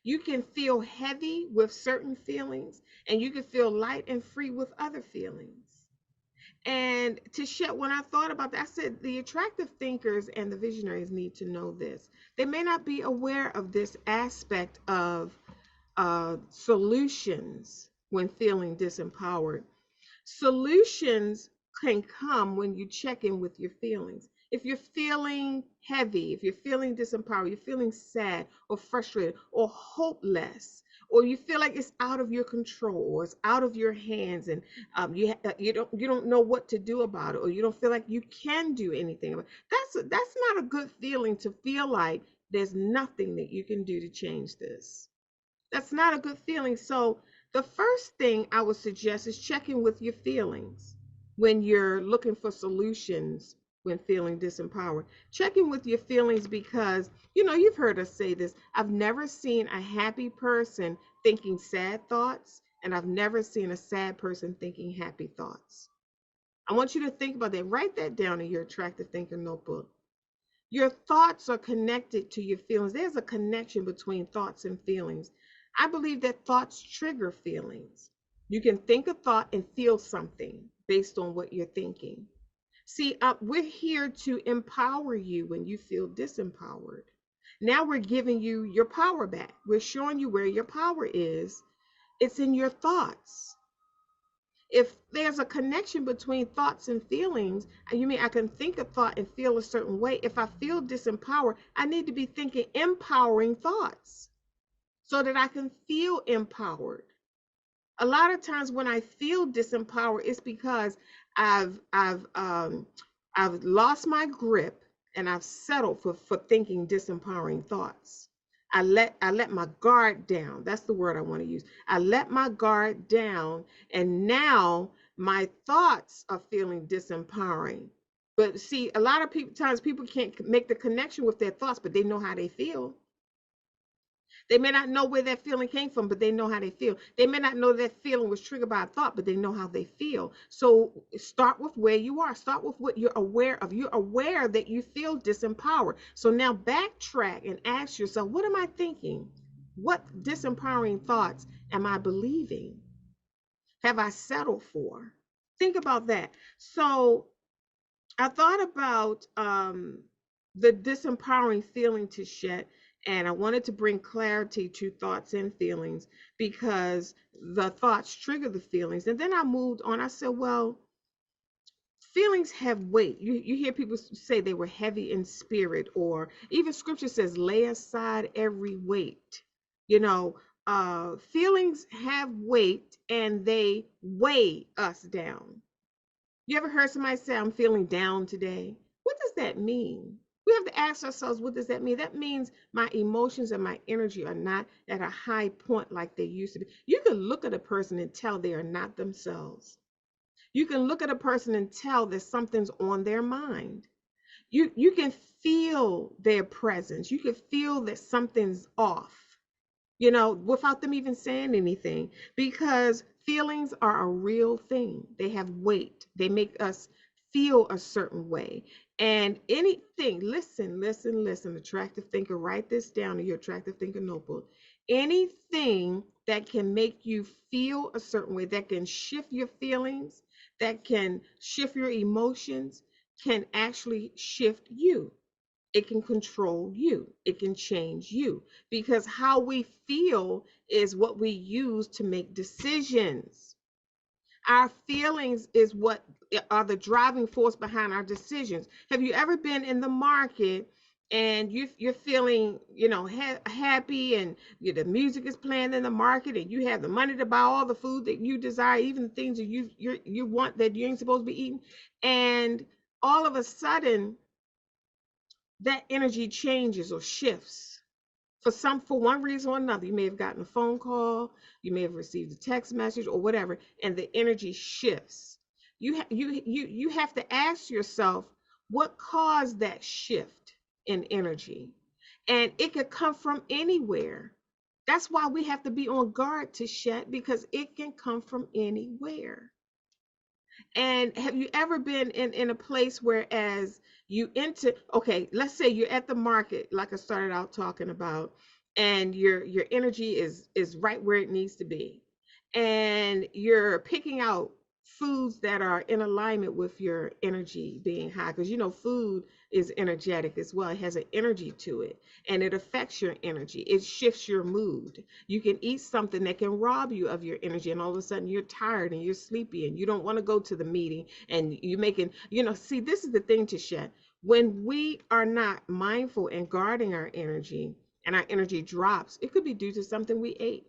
You can feel heavy with certain feelings, and you can feel light and free with other feelings. And Tichet, when I thought about that, I said the attractive thinkers and the visionaries need to know this. They may not be aware of this aspect of solutions when feeling disempowered. Solutions can come when you check in with your feelings. If you're feeling heavy, if you're feeling disempowered, you're feeling sad or frustrated or hopeless, or you feel like it's out of your control or it's out of your hands, and you don't know what to do about it, or you don't feel like you can do anything about it. That's not a good feeling, to feel like there's nothing that you can do to change this. That's not a good feeling. So the first thing I would suggest is checking with your feelings when you're looking for solutions when feeling disempowered. Checking with your feelings, because you've heard us say this. I've never seen a happy person thinking sad thoughts, and I've never seen a sad person thinking happy thoughts. I want you to think about that. Write that down in your attractive thinker notebook. Your thoughts are connected to your feelings. There's a connection between thoughts and feelings. I believe that thoughts trigger feelings. You can think a thought and feel something based on what you're thinking. See, we're here to empower you when you feel disempowered. Now we're giving you your power back. We're showing you where your power is. It's in your thoughts. If there's a connection between thoughts and feelings, you mean I can think a thought and feel a certain way. If I feel disempowered, I need to be thinking empowering thoughts so that I can feel empowered. A lot of times when I feel disempowered, it's because I've I've um, I've lost my grip, and I've settled for thinking disempowering thoughts. I let my guard down. That's the word I want to use. I let my guard down, and now my thoughts are feeling disempowering. But see, a lot of times people can't make the connection with their thoughts, but they know how they feel. They may not know where that feeling came from, but they know how they feel. They may not know that feeling was triggered by a thought, but they know how they feel. So start with where you are. Start with what you're aware of. You're aware that you feel disempowered. So now backtrack and ask yourself, what am I thinking? What disempowering thoughts am I believing? Have I settled for? Think about that. So I thought about the disempowering feeling, to shed, and I wanted to bring clarity to thoughts and feelings, because the thoughts trigger the feelings. And then I moved on. I said, well, feelings have weight. You hear people say they were heavy in spirit, or even scripture says, lay aside every weight. You know, feelings have weight, and they weigh us down. You ever heard somebody say, I'm feeling down today? What does that mean? We have to ask ourselves, what does that mean? That means my emotions and my energy are not at a high point like they used to be. You can look at a person and tell they are not themselves. You can look at a person and tell that something's on their mind. You can feel their presence. You can feel that something's off, without them even saying anything, because feelings are a real thing. They have weight. They make us feel a certain way. And anything, listen, attractive thinker, write this down in your attractive thinker notebook. Anything that can make you feel a certain way, that can shift your feelings, that can shift your emotions, can actually shift you. It can control you. It can change you, because how we feel is what we use to make decisions. Our feelings is what are the driving force behind our decisions. Have you ever been in the market and you're feeling, happy, and the music is playing in the market, and you have the money to buy all the food that you desire, even the things that you want that you ain't supposed to be eating, and all of a sudden that energy changes or shifts for one reason or another. You may have gotten a phone call, you may have received a text message or whatever, and the energy shifts. You have to ask yourself, what caused that shift in energy? And it could come from anywhere. That's why we have to be on guard, to shed, because it can come from anywhere. And have you ever been in a place where, as you enter, okay, let's say you're at the market, like I started out talking about, and your energy is right where it needs to be, and you're picking out foods that are in alignment with your energy being high, because you know food is energetic as well. It has an energy to it, and it affects your energy. It shifts your mood. You can eat something that can rob you of your energy, and all of a sudden you're tired and you're sleepy and you don't want to go to the meeting, and you making, see, this is the thing, Tisha. When we are not mindful and guarding our energy, and our energy drops, it could be due to something we ate.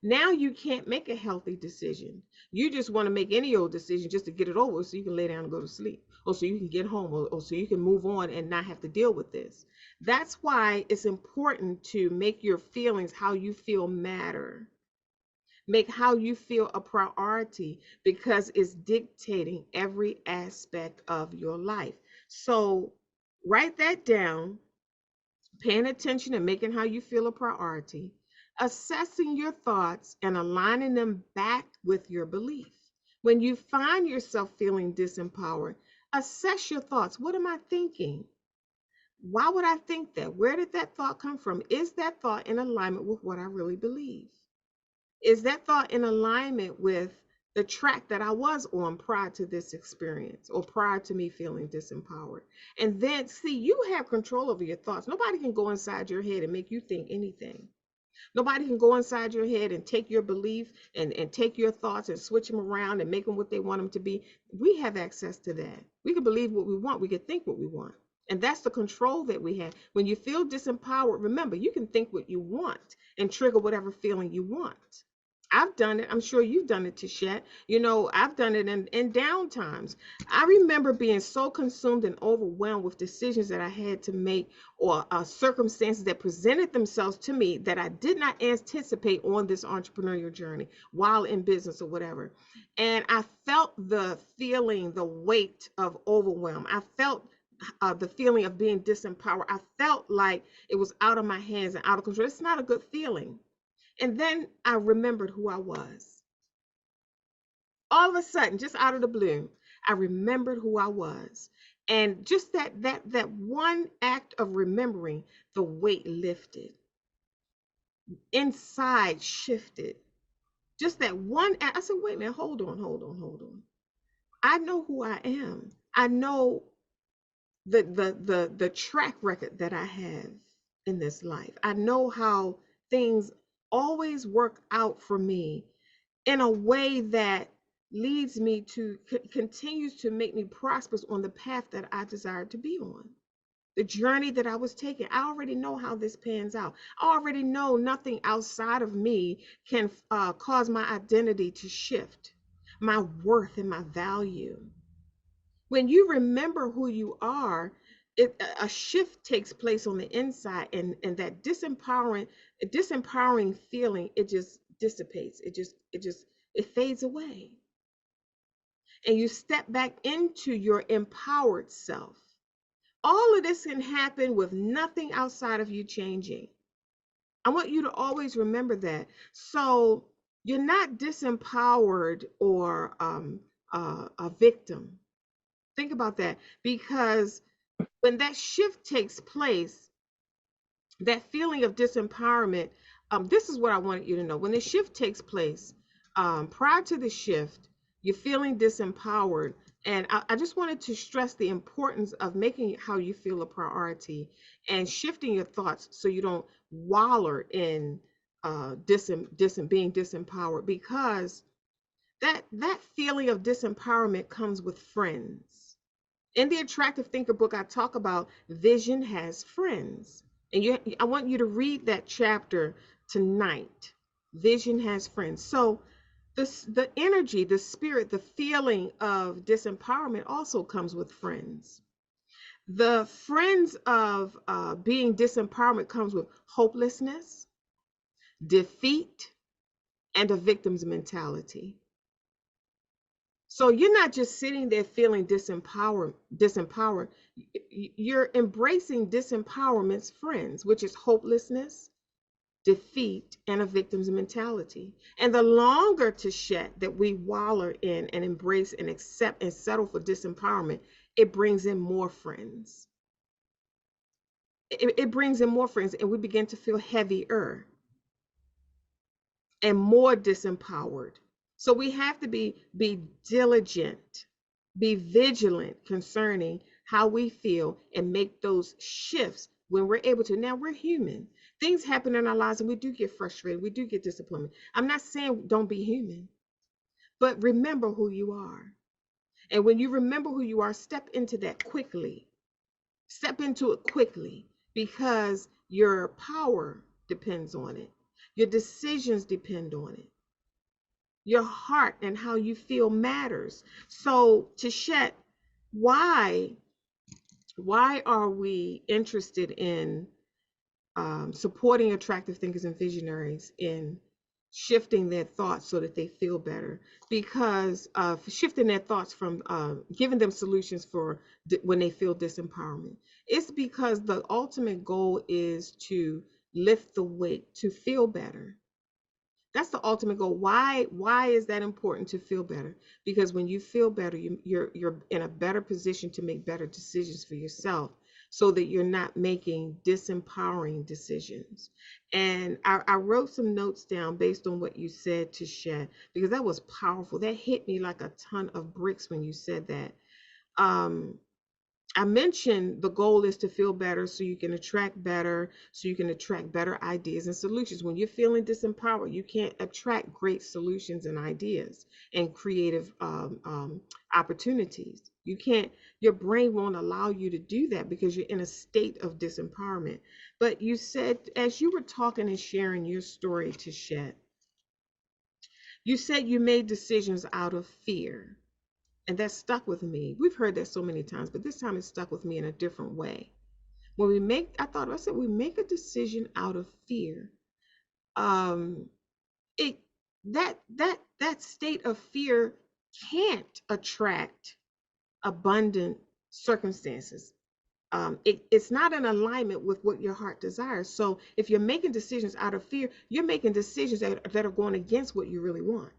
Now you can't make a healthy decision. You just want to make any old decision just to get it over so you can lay down and go to sleep, or so you can get home, or so you can move on and not have to deal with this. That's why it's important to make your feelings, how you feel, matter. Make how you feel a priority, because it's dictating every aspect of your life. So write that down, paying attention and making how you feel a priority, assessing your thoughts and aligning them back with your belief. When you find yourself feeling disempowered, assess your thoughts. What am I thinking? Why would I think that? Where did that thought come from? Is that thought in alignment with what I really believe? Is that thought in alignment with the track that I was on prior to this experience, or prior to me feeling disempowered? And then see, you have control over your thoughts. Nobody can go inside your head and make you think anything. Nobody can go inside your head and take your belief and take your thoughts and switch them around and make them what they want them to be. We have access to that. We can believe what we want. We can think what we want. And that's the control that we have. When you feel disempowered, remember, you can think what you want and trigger whatever feeling you want. I've done it. I'm sure you've done it, Tichet. I've done it in down times. I remember being so consumed and overwhelmed with decisions that I had to make, or circumstances that presented themselves to me that I did not anticipate on this entrepreneurial journey while in business or whatever. And I felt the feeling, the weight of overwhelm. I felt the feeling of being disempowered. I felt like it was out of my hands and out of control. It's not a good feeling. And then I remembered who I was. All of a sudden, just out of the blue, I remembered who I was. And just that one act of remembering, the weight lifted. Inside shifted. Just that one act. I said, wait a minute, hold on, hold on, hold on. I know who I am. I know the track record that I have in this life. I know how things always work out for me in a way that leads me to continues to make me prosperous on the path that I desire to be on. The journey that I was taking, I already know how this pans out. I already know nothing outside of me can cause my identity to shift, my worth and my value. When you remember who you are, a shift takes place on the inside, and that disempowering feeling, it just dissipates. It fades away. And you step back into your empowered self. All of this can happen with nothing outside of you changing. I want you to always remember that. So you're not disempowered or a victim. Think about that, because when that shift takes place, that feeling of disempowerment, this is what I wanted you to know. When the shift takes place, prior to the shift, you're feeling disempowered. And I just wanted to stress the importance of making how you feel a priority and shifting your thoughts so you don't waller in being disempowered, because that feeling of disempowerment comes with friends. In the Attractive Thinker book, I talk about vision has friends. And I want you to read that chapter tonight. Vision has friends. So the energy, the spirit, the feeling of disempowerment also comes with friends. The friends of being disempowerment comes with hopelessness, defeat, and a victim's mentality. So you're not just sitting there feeling disempowered. You're embracing disempowerment's friends, which is hopelessness, defeat, and a victim's mentality. And the longer, Tichet, that we waller in and embrace and accept and settle for disempowerment, it brings in more friends. it brings in more friends, and we begin to feel heavier and more disempowered. So we have to be diligent, be vigilant concerning how we feel and make those shifts when we're able to. Now we're human. Things happen in our lives and we do get frustrated. We do get disappointed. I'm not saying don't be human, but remember who you are. And when you remember who you are, step into that quickly. Step into it quickly because your power depends on it. Your decisions depend on it. Your heart and how you feel matters. So, Tichet, why why are we interested in supporting attractive thinkers and visionaries in shifting their thoughts so that they feel better? Because shifting their thoughts from giving them solutions for when they feel disempowerment. It's because the ultimate goal is to lift the weight, to feel better. That's the ultimate goal. Why is that important to feel better? Because when you feel better, you're in a better position to make better decisions for yourself, so that you're not making disempowering decisions. And I wrote some notes down based on what you said, to share, because that was powerful. That hit me like a ton of bricks when you said that. Um, I mentioned the goal is to feel better so you can attract better, so you can attract better ideas and solutions. When you're feeling disempowered, you can't attract great solutions and ideas and creative opportunities. You can't, your brain won't allow you to do that because you're in a state of disempowerment. But you said, as you were talking and sharing your story, to Shed, you said you made decisions out of fear. And that stuck with me. We've heard that so many times, but this time it stuck with me in a different way. When we make, I said, we make a decision out of fear. Um, it that state of fear can't attract abundant circumstances. It's not in alignment with what your heart desires. So if you're making decisions out of fear, you're making decisions that are going against what you really want.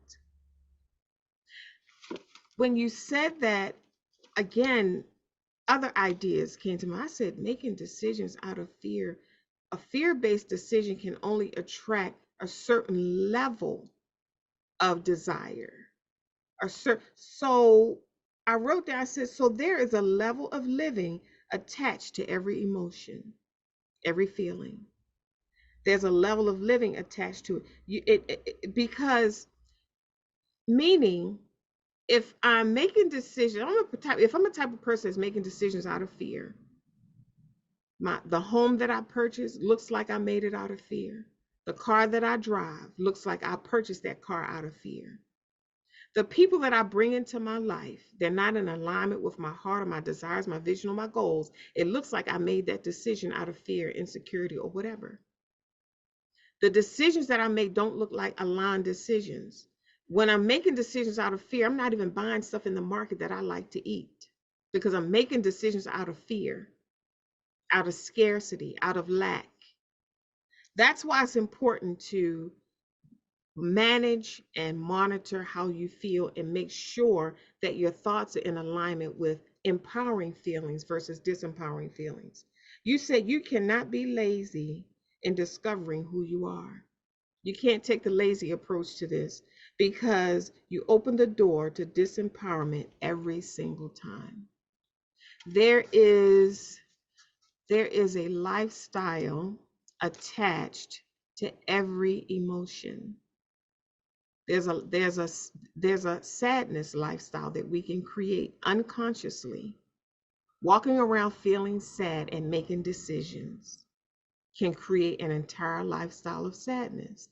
When you said that, again, other ideas came to mind. I said, making decisions out of fear. A fear-based decision can only attract a certain level of desire. So I wrote down, I said, so there is a level of living attached to every emotion, every feeling. There's a level of living attached to it. Because meaning, if I'm making decisions, if I'm a type of person that's making decisions out of fear, the home that I purchased looks like I made it out of fear. The car that I drive looks like I purchased that car out of fear. The people that I bring into my life, they're not in alignment with my heart or my desires, my vision, or my goals. It looks like I made that decision out of fear, insecurity, or whatever. The decisions that I make don't look like aligned decisions. When I'm making decisions out of fear, I'm not even buying stuff in the market that I like to eat because I'm making decisions out of fear, out of scarcity, out of lack. That's why it's important to manage and monitor how you feel and make sure that your thoughts are in alignment with empowering feelings versus disempowering feelings. You said you cannot be lazy in discovering who you are. You can't take the lazy approach to this because you open the door to disempowerment every single time. There is there is a lifestyle attached to every emotion. There's a sadness lifestyle that we can create unconsciously. Walking around feeling sad and making decisions can create an entire lifestyle of sadness.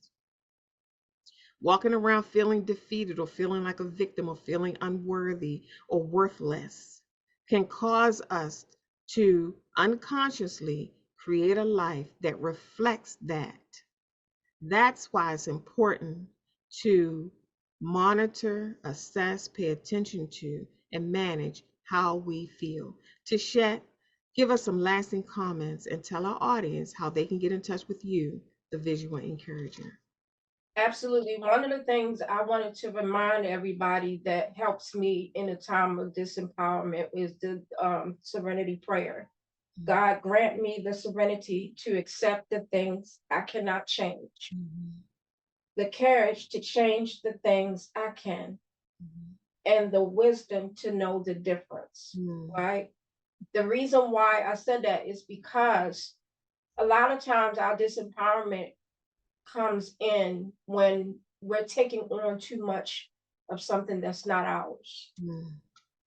Walking around feeling defeated or feeling like a victim or feeling unworthy or worthless can cause us to unconsciously create a life that reflects that. That's why it's important to monitor, assess, pay attention to, and manage how we feel. Tishet, give us some lasting comments and tell our audience how they can get in touch with you, the visual encourager. Absolutely. One of the things I wanted to remind everybody that helps me in a time of disempowerment is the serenity prayer. God grant me the serenity to accept the things I cannot change, Mhm. the courage to change the things I can, Mhm. and the wisdom to know the difference, Mhm. right? The reason why I said that is because a lot of times our disempowerment comes in when we're taking on too much of something that's not ours. Mhm.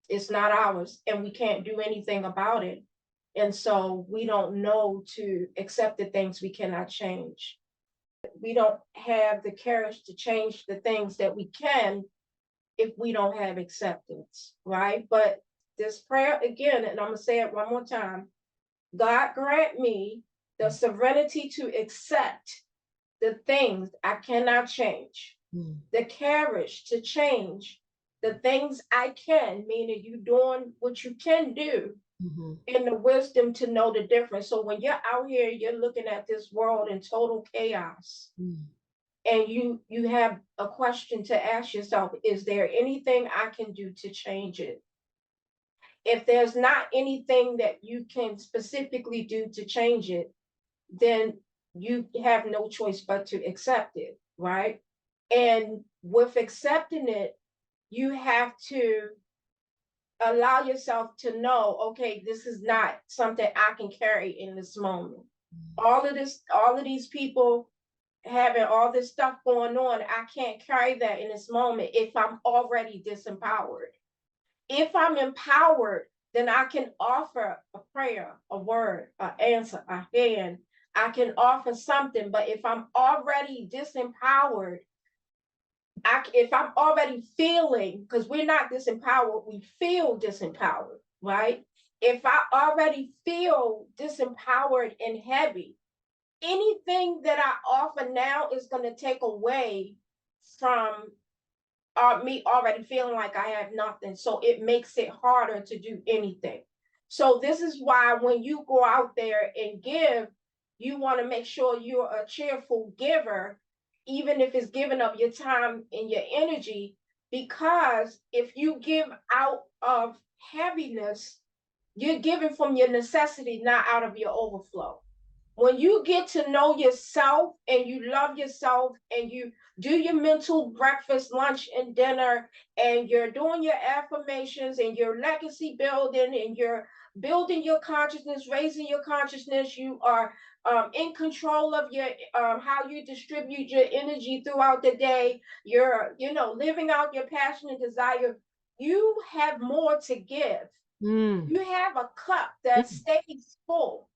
It's not ours, and we can't do anything about it. And so we don't know to accept the things we cannot change. We don't have the courage to change the things that we can if we don't have acceptance, right? But this prayer again, and I'm going to say it one more time, God grant me the serenity to accept the things I cannot change, Mhm. the courage to change the things I can, meaning you doing what you can do, Mhm. and the wisdom to know the difference. So when you're out here, you're looking at this world in total chaos, Mhm. and you have a question to ask yourself, is there anything I can do to change it? If there's not anything that you can specifically do to change it, then you have no choice but to accept it, right? And with accepting it, you have to allow yourself to know, okay, this is not something I can carry in this moment. All of these people having all this stuff going on, I can't carry that in this moment if I'm already disempowered. If I'm empowered, then I can offer a prayer, a word, an answer, a hand. I can offer something. But if I'm already disempowered, if I'm already feeling, because we're not disempowered, we feel disempowered, right? If I already feel disempowered and heavy, anything that I offer now is going to take away from me already feeling like I have nothing. So it makes it harder to do anything. So this is why when you go out there and give, you want to make sure you're a cheerful giver, even if it's giving up your time and your energy. Because if you give out of heaviness, you're giving from your necessity, not out of your overflow. When you get to know yourself and you love yourself and you do your mental breakfast, lunch, and dinner, and you're doing your affirmations and your legacy building and you're building your consciousness, raising your consciousness, you are in control of your how you distribute your energy throughout the day. You're living out your passion and desire. You have more to give. Mhm. You have a cup that stays full.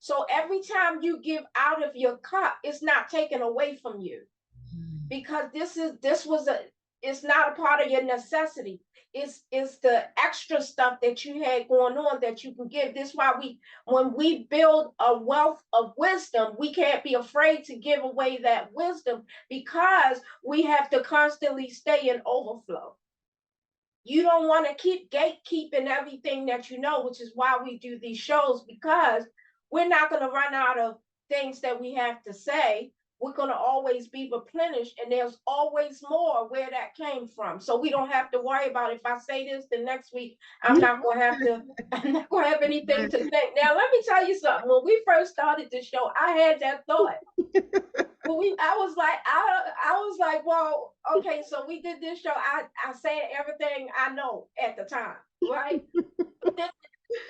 So every time you give out of your cup, it's not taken away from you, Mhm. because this was a it's not a part of your necessity. It's the extra stuff that you had going on that you can give. This is why when we build a wealth of wisdom, we can't be afraid to give away that wisdom, because we have to constantly stay in overflow. You don't want to keep gatekeeping everything that you know, which is why we do these shows, because we're not going to run out of things that we have to say. We're going to always be replenished, and there's always more where that came from. So we don't have to worry about, if I say this, the next week I'm not going to have to. I'm not going to have anything to think. Now, let me tell you something. When we first started the show, I had that thought. Well, I was like, well, okay, so we did this show. I said everything I know at the time, right? But then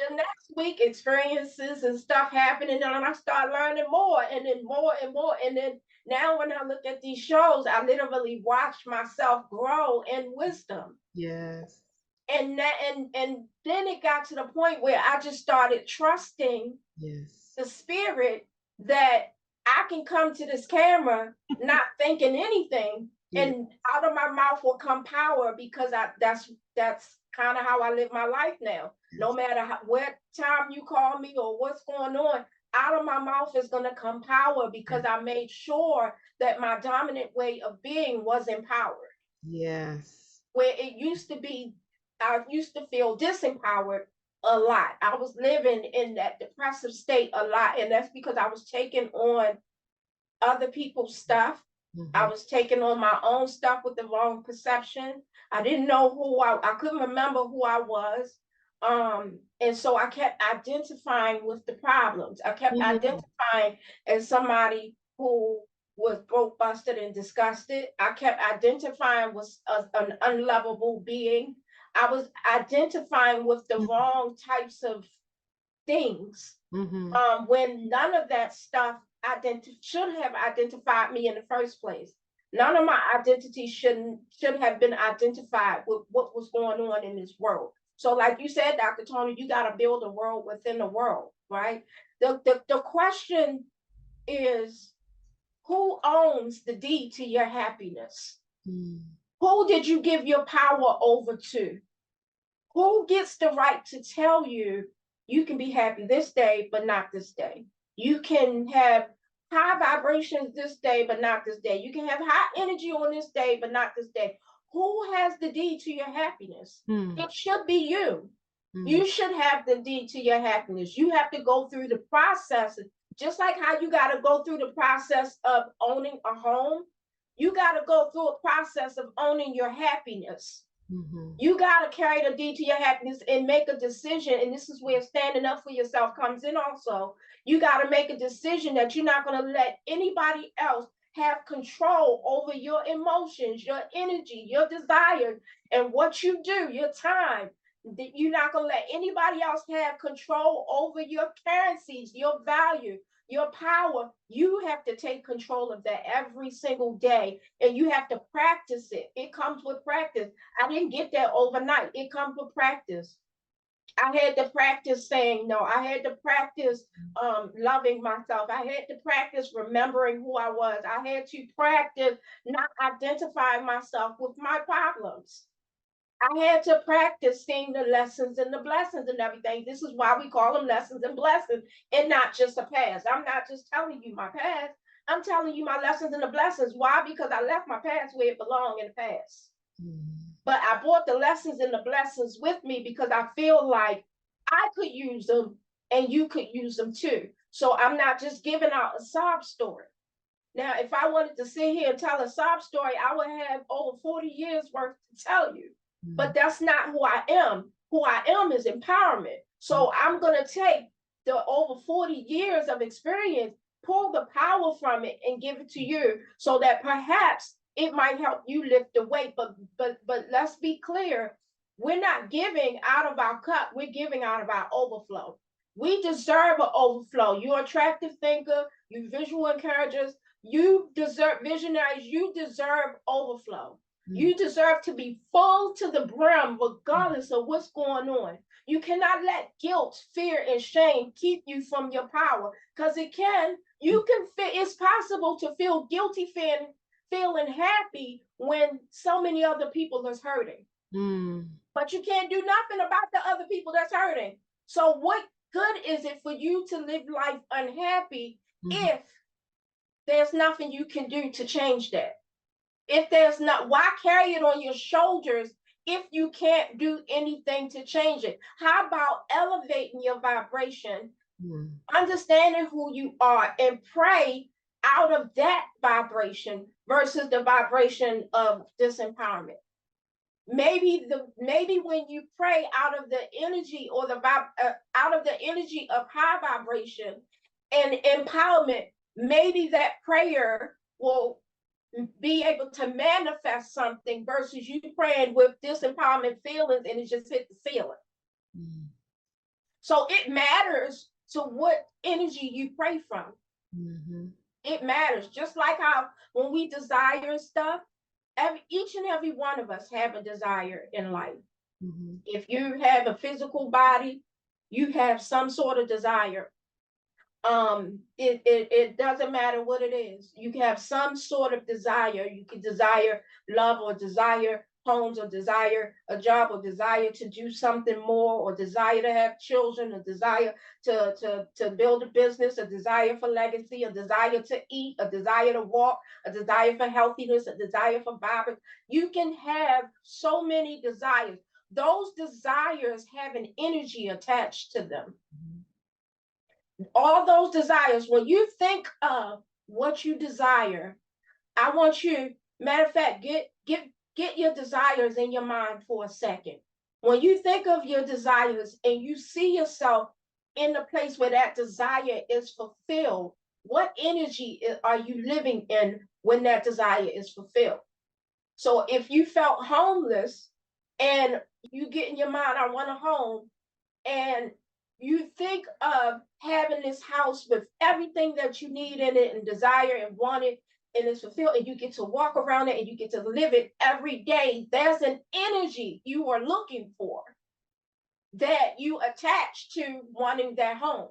the next week, experiences and stuff happened, and then I start learning more, and then more and more, and then now when I look at these shows, I literally watch myself grow in wisdom. Yes. And then it got to the point where I just started trusting Yes. the spirit that I can come to this camera not thinking anything, Yes. and out of my mouth will come power, because that's kind of how I live my life now. No Yes. matter what time you call me or what's going on, out of my mouth is going to come power, because Yes. I made sure that my dominant way of being was empowered. Yes. Where it used to be, I used to feel disempowered a lot. I was living in that depressive state a lot. And that's because I was taking on other people's stuff. I Mhm. was taking on my own stuff with the wrong perception. I didn't know I couldn't remember who I was. And so I kept identifying with the problems. I kept Mhm. identifying as somebody who was broke, busted, and disgusted. I kept identifying with an unlovable being. I was identifying with the wrong types of things, Mhm. when none of that stuff should have identified me in the first place. None of my identity should have been identified with what was going on in this world. So, like you said, Dr. Toni, you got to build a world within the world, right? The question is, who owns the deed to your happiness? Mhm. Who did you give your power over to? Who gets the right to tell you you can be happy this day, but not this day? You can have high vibrations this day, but not this day. You can have high energy on this day, but not this day. Who has the deed to your happiness? Mhm. It should be you. Mhm. You should have the deed to your happiness. You have to go through the process, just like how you got to go through the process of owning a home. You got to go through a process of owning your happiness. Mhm. You got to carry the deed to your happiness and make a decision. And this is where standing up for yourself comes in also. You got to make a decision that you're not going to let anybody else have control over your emotions, your energy, your desires, and what you do, your time. You're not going to let anybody else have control over your currencies, your value, your power. You have to take control of that every single day, and you have to practice it. It comes with practice. I didn't get that overnight. It comes with practice. I had to practice saying no. I had to practice loving myself. I had to practice remembering who I was. I had to practice not identifying myself with my problems. I had to practice seeing the lessons and the blessings and everything. This is why we call them lessons and blessings, and not just a past. I'm not just telling you my past. I'm telling you my lessons and the blessings. Why? Because I left my past where it belonged in the past. Mhm. But I brought the lessons and the blessings with me because I feel like I could use them and you could use them too. So I'm not just giving out a sob story. Now, if I wanted to sit here and tell a sob story, I would have over 40 years worth to tell you. But Mhm. that's not who I am. Who I am is empowerment. So I'm going to take the over 40 years of experience, pull the power from it and give it to you so that perhaps it might help you lift the weight. But let's be clear. We're not giving out of our cup. We're giving out of our overflow. We deserve an overflow. You're an attractive thinker, you visual encouragers, you deserve visionaries, you deserve overflow. Mhm. You deserve to be full to the brim, regardless of what's going on. You cannot let guilt, fear, and shame keep you from your power because it can. You can feel it's possible to feel guilty, feeling happy when so many other people is hurting. Mhm. But you can't do nothing about the other people that's hurting. So what good is it for you to live life unhappy Mhm. if there's nothing you can do to change that? If there's not, why carry it on your shoulders if you can't do anything to change it? How about elevating your vibration, Mhm. understanding who you are, and pray out of that vibration versus the vibration of disempowerment? Maybe when you pray out of the energy or out of the energy of high vibration and empowerment, maybe that prayer will be able to manifest something versus you praying with disempowerment feelings and it just hit the ceiling. Mhm. So it matters to what energy you pray from. Mhm. It matters. Just like how when we desire stuff, each and every one of us have a desire in life. Mhm. If you have a physical body, you have some sort of desire. It doesn't matter what it is. You can have some sort of desire. You can desire love or desire homes or desire a job or desire to do something more or desire to have children, a desire to build a business, a desire for legacy, a desire to eat, a desire to walk, a desire for healthiness, a desire for vibrance. You can have so many desires. Those desires have an energy attached to them. All those desires, when you think of what you desire, I want you, matter of fact, get your desires in your mind for a second. When you think of your desires and you see yourself in the place where that desire is fulfilled, what energy are you living in when that desire is fulfilled? So if you felt homeless and you get in your mind, I want a home, and you think of having this house with everything that you need in it and desire and want it, and it's fulfilled, and you get to walk around it and you get to live it every day, there's an energy you are looking for that you attach to wanting that home.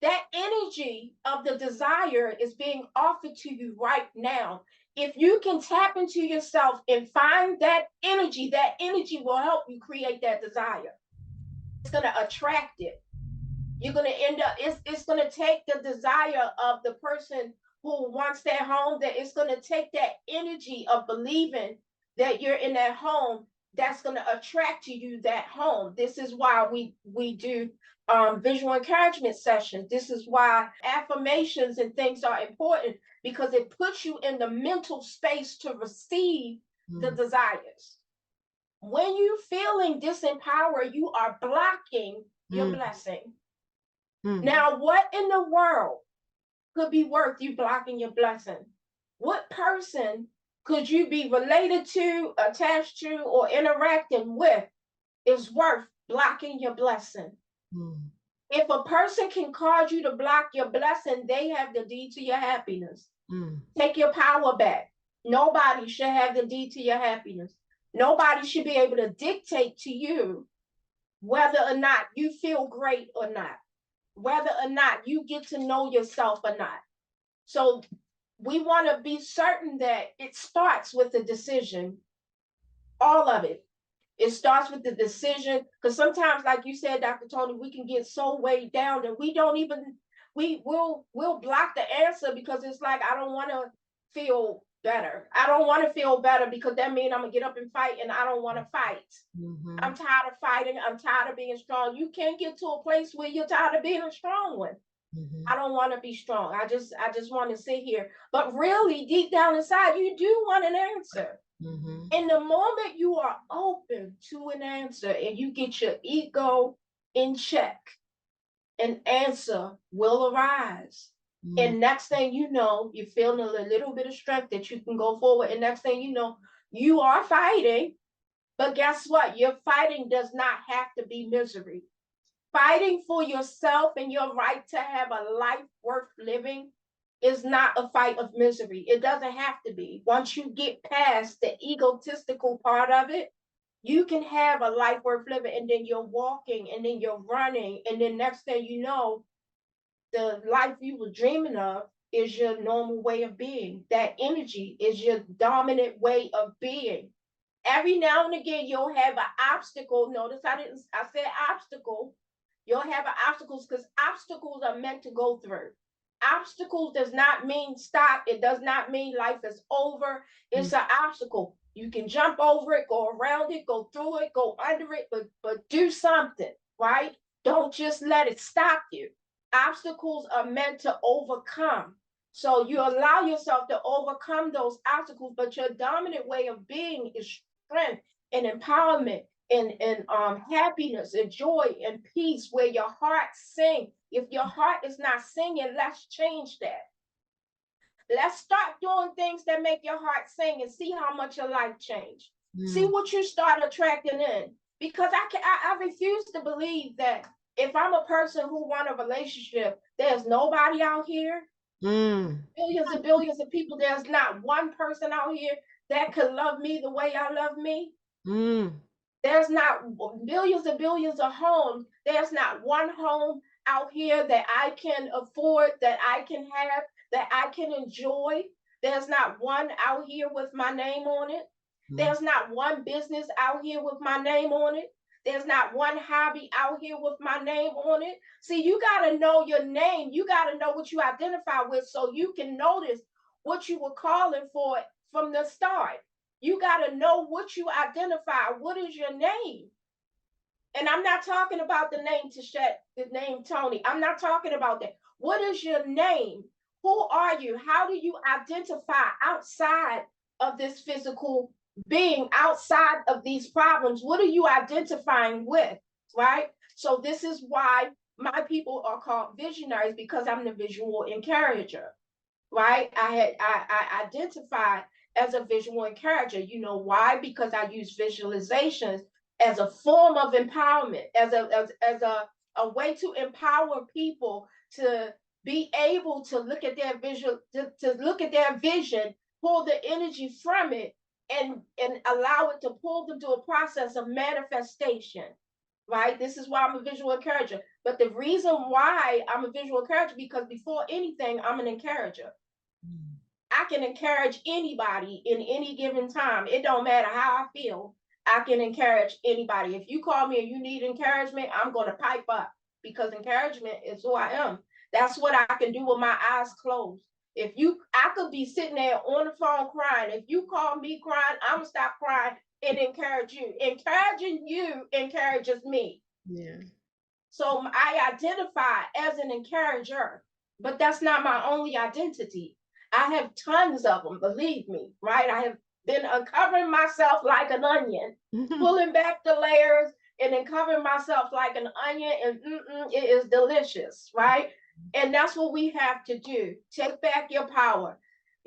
That energy of the desire is being offered to you right now. If you can tap into yourself and find that energy will help you create that desire. It's going to attract it. You're going to end up, it's going to take the desire of the person who wants that home, that it's going to take that energy of believing that you're in that home, that's going to attract to you that home. This is why we do visual encouragement sessions. This is why affirmations and things are important, because it puts you in the mental space to receive the desires. When you feeling disempowered, you are blocking your blessing. Now, what in the world could be worth you blocking your blessing? What person could you be related to, attached to, or interacting with is worth blocking your blessing? If a person can cause you to block your blessing, they have the deed to your happiness. Take your power back. Nobody should have the deed to your happiness. Nobody should be able to dictate to you whether or not you feel great or not, whether or not you get to know yourself or not. So we want to be certain that it starts with the decision, all of it. It starts with the decision, because sometimes, like you said, Dr. Toni, we can get so weighed down that we don't even, we'll block the answer, because it's like, I don't want to feel better. I don't want to feel better, because that means I'm going to get up and fight, and I don't want to fight. I'm tired of fighting. I'm tired of being strong. You can't get to a place where you're tired of being a strong one. I don't want to be strong. I just want to sit here. But really, deep down inside, you do want an answer. In the moment you are open to an answer and you get your ego in check, an answer will arise. And next thing you know, you're feeling a little bit of strength that you can go forward. And next thing you know, you are fighting. But guess what? Your fighting does not have to be misery. Fighting for yourself and your right to have a life worth living is not a fight of misery. It doesn't have to be. Once you get past the egotistical part of it, you can have a life worth living, and then you're walking, and then you're running, and then next thing you know, the life you were dreaming of is your normal way of being. That energy is your dominant way of being. Every now and again, you'll have an obstacle. Notice I said obstacle. You'll have obstacles, because obstacles are meant to go through. Obstacles does not mean stop. It does not mean life is over. It's an obstacle. You can jump over it, go around it, go through it, go under it, but do something, right? Don't just let it stop you. Obstacles are meant to overcome. So you allow yourself to overcome those obstacles, but your dominant way of being is strength and empowerment and happiness and joy and peace, where your heart sings. If your heart is not singing, let's change that. Let's start doing things that make your heart sing and see how much your life change. See what you start attracting in. Because I refuse to believe that if I'm a person who want a relationship, there's nobody out here. Billions and billions of people, there's not one person out here that could love me the way I love me. There's not billions and billions of homes. There's not one home out here that I can afford, that I can have, that I can enjoy. There's not one out here with my name on it. There's not one business out here with my name on it. There's not one hobby out here with my name on it. See, you got to know your name. You got to know what you identify with, so you can notice what you were calling for from the start. You got to know what you identify. What is your name? And I'm not talking about the name Tichet, the name Toni. I'm not talking about that. What is your name? Who are you? How do you identify outside of this physical being outside of these problems? What are you identifying with, right? So this is why my people are called visionaries, because I'm the visual encourager, right? I identify as a visual encourager. You know why? Because I use visualizations as a form of empowerment, as a way to empower people to be able to look at their visual, to look at their vision, pull the energy from it, and allow it to pull them to a process of manifestation, right? This is why I'm a visual encourager. But the reason why I'm a visual encourager, because before anything, I'm an encourager. I can encourage anybody in any given time. It don't matter how I feel. I can encourage anybody. If you call me and you need encouragement, I'm going to pipe up, because encouragement is who I am. That's what I can do with my eyes closed. I could be sitting there on the phone crying. If you call me crying, I'm gonna stop crying and encourage you. Encouraging you encourages me. Yeah. So I identify as an encourager, but that's not my only identity. I have tons of them, believe me, right? I have been uncovering myself like an onion, pulling back the layers and uncovering myself like an onion, and it is delicious, right? And that's what we have to do. Take back your power.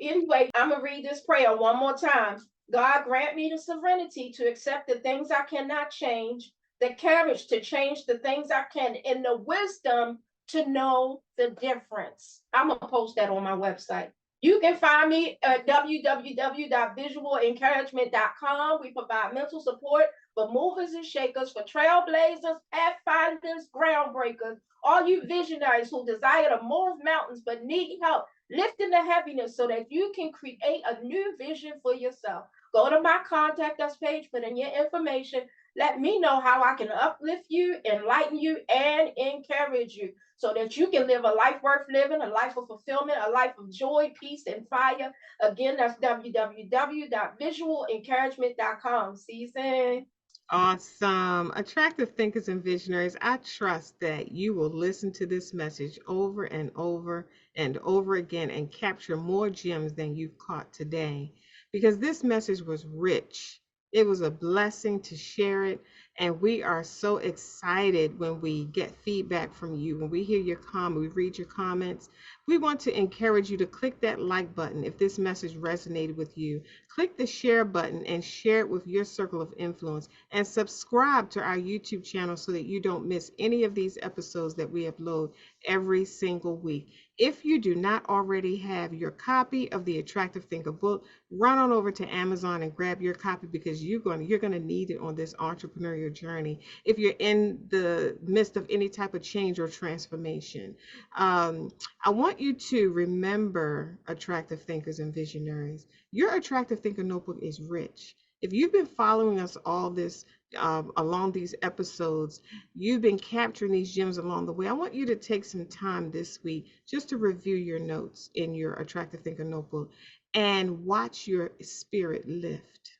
Anyway, I'm going to read this prayer one more time. God, grant me the serenity to accept the things I cannot change, the courage to change the things I can, and the wisdom to know the difference. I'm going to post that on my website. You can find me at www.visualencouragement.com. We provide mental support for movers and shakers, for trailblazers, pathfinders, groundbreakers, all you visionaries who desire to move mountains but need help lifting the heaviness so that you can create a new vision for yourself. Go to my contact us page, put in your information. Let me know how I can uplift you, enlighten you, and encourage you so that you can live a life worth living, a life of fulfillment, a life of joy, peace, and fire. Again, that's www.visualencouragement.com. See you soon. Awesome. Attractive thinkers and visionaries, I trust that you will listen to this message over and over and over again and capture more gems than you've caught today, because this message was rich. It was a blessing to share it. And we are so excited when we get feedback from you, when we hear your comment, we read your comments. We want to encourage you to click that like button if this message resonated with you. Click the share button and share it with your circle of influence, and subscribe to our YouTube channel so that you don't miss any of these episodes that we upload every single week. If you do not already have your copy of the Attractive Thinker book, run on over to Amazon and grab your copy, because you're going to need it on this entrepreneurial journey if you're in the midst of any type of change or transformation. I want you to remember, attractive thinkers and visionaries, your Attractive Thinker notebook is rich. If you've been following us all this along these episodes, you've been capturing these gems along the way. I want you to take some time this week just to review your notes in your Attractive Thinker notebook and watch your spirit lift.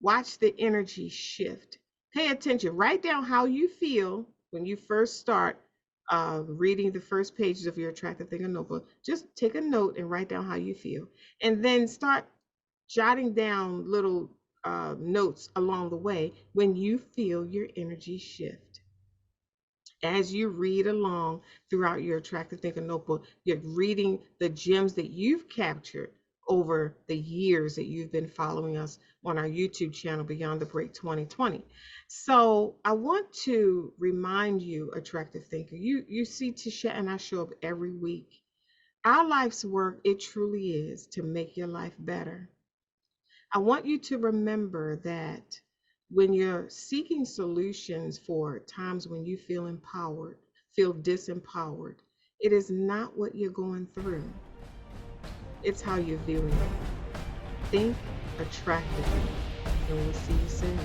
Watch the energy shift. Pay attention. Write down how you feel when you first start reading the first pages of your Attractive Thinker notebook. Just take a note and write down how you feel. And then start jotting down little notes along the way when you feel your energy shift. As you read along throughout your Attractive Thinker notebook, you're reading the gems that you've captured over the years that you've been following us on our YouTube channel, Beyond the Break 2020. So I want to remind you, Attractive Thinker, you see Tichet and I show up every week. Our life's work, it truly is to make your life better. I want you to remember that when you're seeking solutions for times when you feel empowered, feel disempowered, it is not what you're going through. It's how you're viewing it. Think attractively, and we'll see you soon.